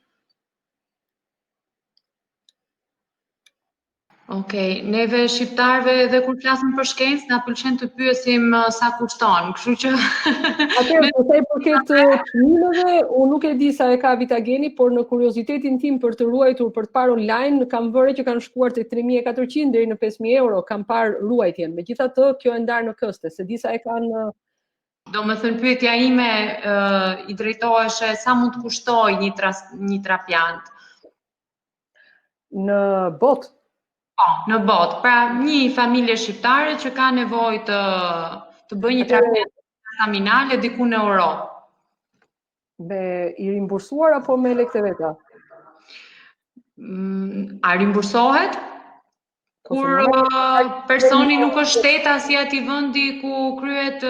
Speaker 1: Okej, neve shqiptarve edhe kur flasim për shkencë, na pëlqen të pyesim sa kushton, kështu që
Speaker 2: Atëherë, për sa i përket çmimeve, unë nuk e di sa e ka Vitageni, por në kuriozitetin tim për të ruajtur për të parë online, kam vëre që kanë shkuar te 3.400 deri në 5.000 euro, kam parë ruajtjen. Megjithatë, kjo e ndarë në këste, se di sa e kanë.
Speaker 1: do më thënë pyetja ime i drejtoheshe sa mund të kushtoj një trapjant.
Speaker 2: Në botë.
Speaker 1: Po, në botë. Pra një familje shqiptare që ka nevojë të bëjë një trapjant staminale diku në Europë.
Speaker 2: Me i rimbursuar apo me lekët e veta?
Speaker 1: A rimbursohet? Kur personi nuk është shteta si ati vendi ku kryet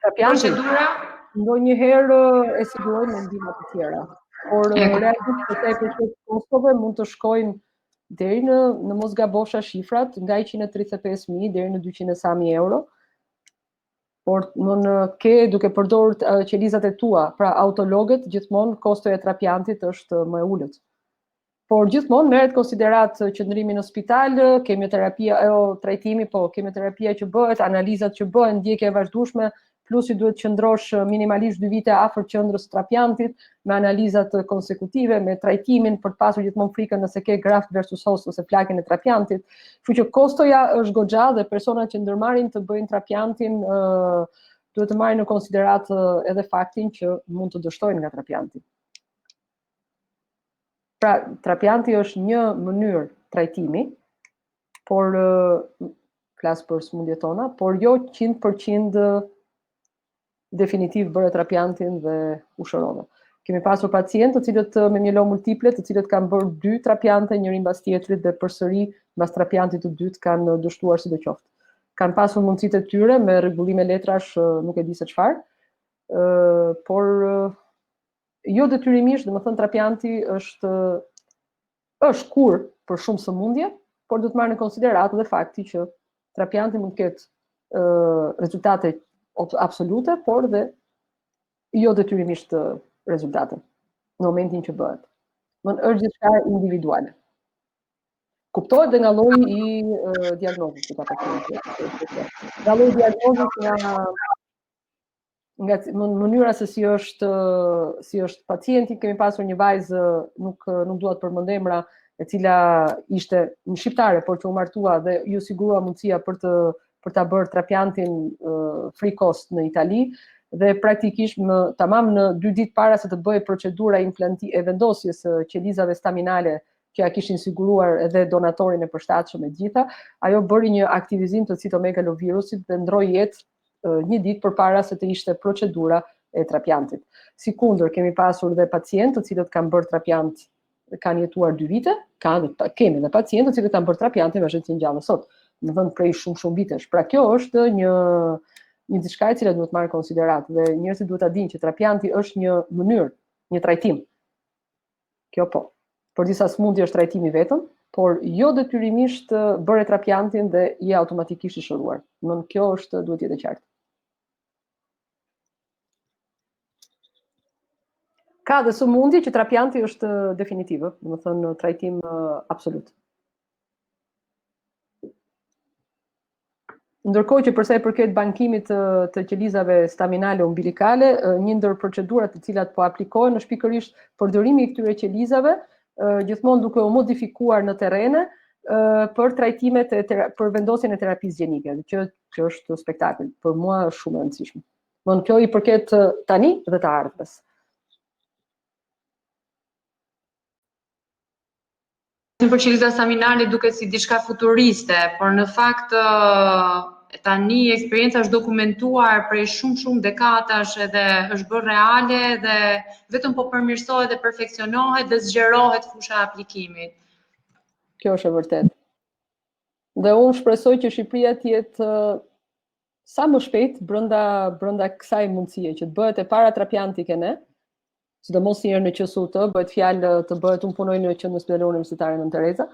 Speaker 1: procedura?
Speaker 2: Ndonjëherë e sigurojnë me ndihma të tjera. Por realisht për sa i përket kostove mund të shkojnë deri në mos gabofsha shifrat, nga 135.000 deri në 200.000 euro. Por ke duke përdorur qelizat e tua, pra autologët, gjithmonë kostoja e trapjantit është më e ulët. Por gjithmonë merret konsiderat qëndrimi në spital, kemioterapia trajtimi, po kemioterapia që bëhet, analizat që bëhen, ndjekja e vazhdueshme, plus i duhet qëndrosh minimalisht 2 vite afër qendrës trapjantit, me analizat konsekutive, me trajtimin për të pasur gjithmonë frikën nëse ke graft versus host ose plakën e trapjantit. Kështu që kostoja është goxha dhe personat që ndërmarrin të bëjnë trapjantin duhet të marrin në konsiderat edhe faktin që mund të dështojnë nga trapjanti. Pra, trapjanti është një mënyrë trajtimi, por flas për sëmundjet tona, por jo 100% definitiv bëre trapjantin dhe u shërove. Kemi pasur pacientë të cilët me mielom multiple, të cilët kanë bërë 2 trapjante njëri mbas tjetrit dhe përsëri mbas trapjantit të dytë kanë dështuar sidoqoftë. Kanë pasur mundësitë e tyre me rregullime letrash, nuk e di se çfarë, por jo detyrimisht, domethënë trapjanti është kur për shumë sëmundje, por do të marrë në konsiderat edhe fakti që trapjanti mund të ketë rezultate absolute, por dhe jo detyrimisht rezultate në momentin që bëhet. Është gjithçka individuale. Kuptohet dhe nga lloji i diagnozës që ka pacienti. Nga lloji i diagnozës, nga mënyra se si është pacienti. Kemi pasur një vajzë, nuk dua të përmend emra, e cila ishte një shqiptare, por që u martua dhe ju sigurua mundësia për ta bërë trapjantin free cost në Itali, dhe praktikisht tamam në 2 ditë para se të bëjë procedura e vendosjes së qelizave staminale që ja kishin siguruar edhe donatorin e përshtatshëm e gjitha, ajo bëri një aktivizim të citomegalovirusit dhe ndroi jetë 1 ditë përpara se të ishte procedura e trapjantit. Sikundër, kemi pasur dhe pacientë të cilët kanë bërë trapjant, kanë jetuar 2 vite, kemi dhe pacientë të cilët kanë bërë trapjante me vazhdim të gjallë sot, do të thënë prej shumë vitesh. Pra kjo është një diçka e cila duhet marrë konsiderat dhe njerëzit duhet ta dinë që trapjanti është një mënyrë, një trajtim. Kjo po. Për disa sëmundje është trajtimi vetëm, por jo detyrimisht bëre trapjantin dhe je automatikisht i shëruar. Kjo duhet jetë e qartë. Ka dhe sëmundje që trapjanti është definitiv, do të thënë trajtim absolut. Ndërkohë që përsa i përket bankimit të qelizave staminale umbilikale, një ndër procedurat të cilat po aplikohen është pikërisht përdorimi i këtyre qelizave, gjithmonë duke u modifikuar në terrene për trajtimet për vendosjen e terapisë gjenike, që është spektakël. Për mua është shumë e rëndësishme. Kjo i përket tani dhe të ardhmes.
Speaker 1: Për qelizat staminale duket si diçka futuriste, por në fakt tani eksperienca është dokumentuar prej shumë dekadash edhe është bërë reale dhe vetëm po përmirësohet dhe perfeksionohet dhe zgjerohet fusha e aplikimit.
Speaker 2: Kjo është e vërtetë. Dhe unë shpresoj që Shqipëria të jetë sa më shpejt brenda kësaj mundësie që të bëhet e para trapjanti kene, sidomos njerë në QSUT, bëhet fjalë të bëhet, unë punoj në Qendrën Spitalore Universitare Nën Tereza,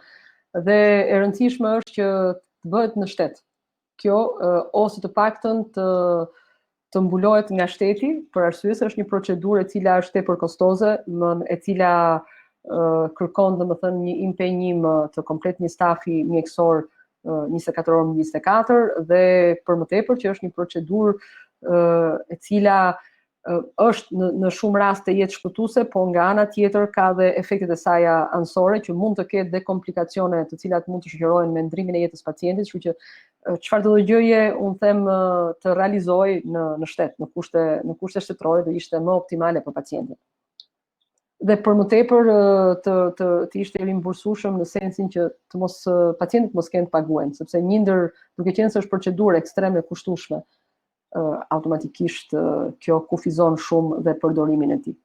Speaker 2: dhe e rëndësishme është që të bëhet në shtet. Kjo ose të paktën të mbulohet nga shteti, për arsye se është një procedurë e cila është tepër kostoze, e cila kërkon domethënë një impenjim të komplet një stafi mjekësor 24 orë në 24 dhe për më tepër që është një procedurë e cila është në shumë raste jetë shpëtuese, po nga ana tjetër ka dhe efektet e saj anësore që mund të ketë dhe komplikacione të cilat mund të shoqërohen me ndrimin e jetës pacientit, kështu që çfarë do gjëje unë them të realizoj në shtet, në kushte shtetërore do ishte më optimale për pacientin. Dhe për më tepër të ishte rimbursueshëm në sensin që pacientët mos kenë të paguajnë, sepse një ndër, duke qenë se është procedurë ekstreme kushtueshme, automatikisht kjo kufizon shumë dhe përdorimin e tij.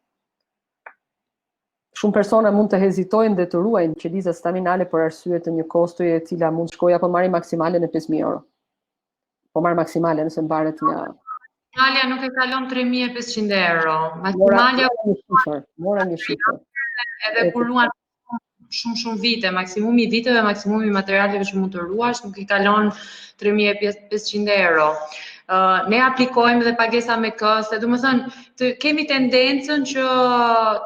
Speaker 2: Shumë persona mund të hezitojnë dhe të ruajnë qelizat staminale për arsye të një kostoje e cila mund shkojë apo marrin maksimale në 5.000 euro. Po marr maksimale nëse mbaret nga
Speaker 1: Maksimalja nuk e kalon 3.500 euro. Maksimalja
Speaker 2: mora një shifër.
Speaker 1: Edhe kur ruan shumë vite, maksimumi i viteve, maksimumi i materialeve që mund të ruash nuk i kalon 3.500 euro. Ne aplikojmë dhe pagesa me këste, domethënë kemi tendencën që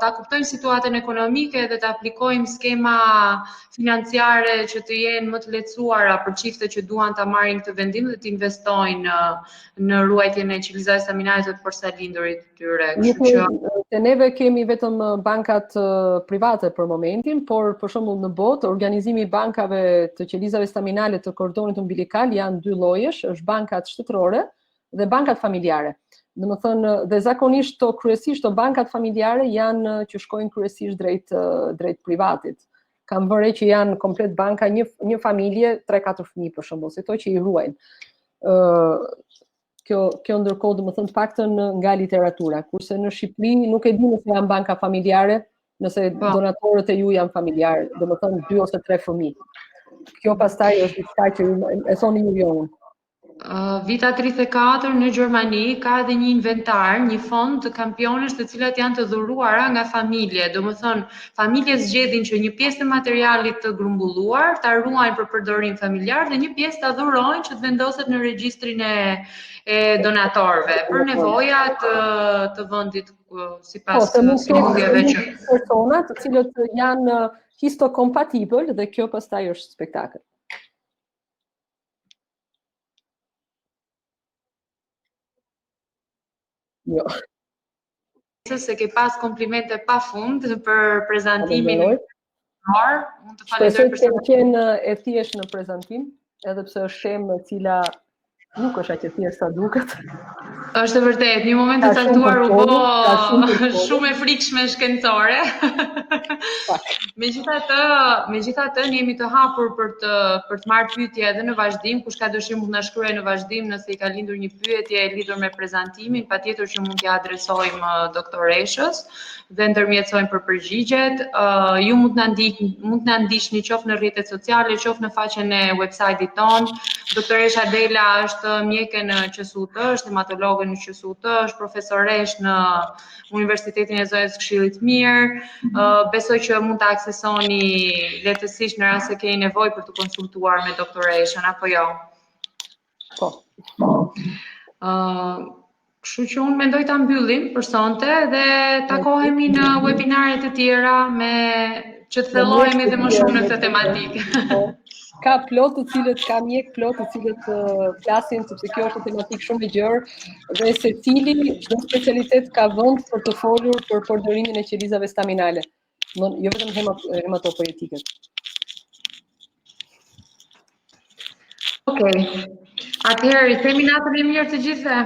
Speaker 1: ta kuptojmë situatën ekonomike dhe ta aplikojmë skema financiare që të jenë më të lehtësuara për çiftet që duan ta marrin këtë vendim dhe të investojnë në ruajtjen e qelizave staminale të porsalindurit të tyre. Kështu që
Speaker 2: neve kemi vetëm bankat private për momentin, por për shembull në botë organizimi i bankave të qelizave staminale të kordonit umbilikal janë 2 llojesh, është bankat shtetërore dhe bankat familjare. Domethënë dhe zakonisht kryesisht bankat familjare janë që shkojnë kryesisht drejt privatit. Kam vënë që janë komplet banka një familje 3-4 fëmijë për shembull, si to që i ruajnë. Kjo ndërkohë domethënë të paktën nga literatura, kurse në Shqipëri nuk e di nëse janë banka familjare, nëse donatorët e ju janë familjarë, domethënë 2 ose 3 fëmijë. Kjo pastaj është diçka që e thoni ju jo unë.
Speaker 1: Vita 34 në Gjermani ka edhe një inventar, një fond të kampionesh të cilat janë të dhuruara nga familje. Domethënë, familjet zgjedhin që një pjesë të materialit të grumbulluar ta ruajnë për përdorim familjar dhe një pjesë ta dhurojnë që të vendoset në regjistrin e donatorëve për nevoja të vendit sipas sëmundjeve që
Speaker 2: persona të cilët janë histokompatibël dhe kjo pastaj është spektakël. Jo.
Speaker 1: Se ke pas komplimente pa fund për prezantimin mund të falenderoj
Speaker 2: për të qenë e thjesht në prezantim, edhe pse është temë e cila nuk është aq e thjeshtë sa duket.
Speaker 1: Është vërtet, një moment të caktuar u bë shumë e frikshme shkencore. Megjithatë, ne jemi të hapur për të marrë pyetje edhe në vazhdim, kush ka dëshirë mund na shkruajë në vazhdim nëse i ka lindur një pyetje e lidhur me prezantimin, patjetër që mund t'ia adresojmë doktoreshës dhe ndërmjetësojmë për përgjigjet. Ju mund na ndiqni qoftë në rrjetet sociale, qoftë në faqen e website-it ton. Doktoresha Adela është mjeke në QSUT, është hematologe në QSUT, është profesoresh në Universitetin e Zojës Këshillit Mirë. Besoj që mund ta aksesoni lehtësisht në rast se keni nevojë për të konsultuar me doktoreshën, apo jo?
Speaker 2: Po.
Speaker 1: Kështu që unë mendoj ta mbyllim për sonte dhe takohemi në webinare të tjera që të thellohemi edhe më shumë në këtë tematikë.
Speaker 2: Ka mjek plot të cilët flasin sepse kjo është tematikë shumë e gjerë dhe secili çdo specialitet ka vend për të folur për përdorimin e qelizave staminale. Jo vetëm hematopoietikët.
Speaker 1: Okej. Atëherë, i themi natën e mirë të gjithëve.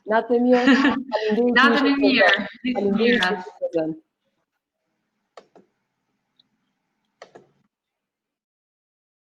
Speaker 2: Natën e mirë.
Speaker 1: Natën e mirë.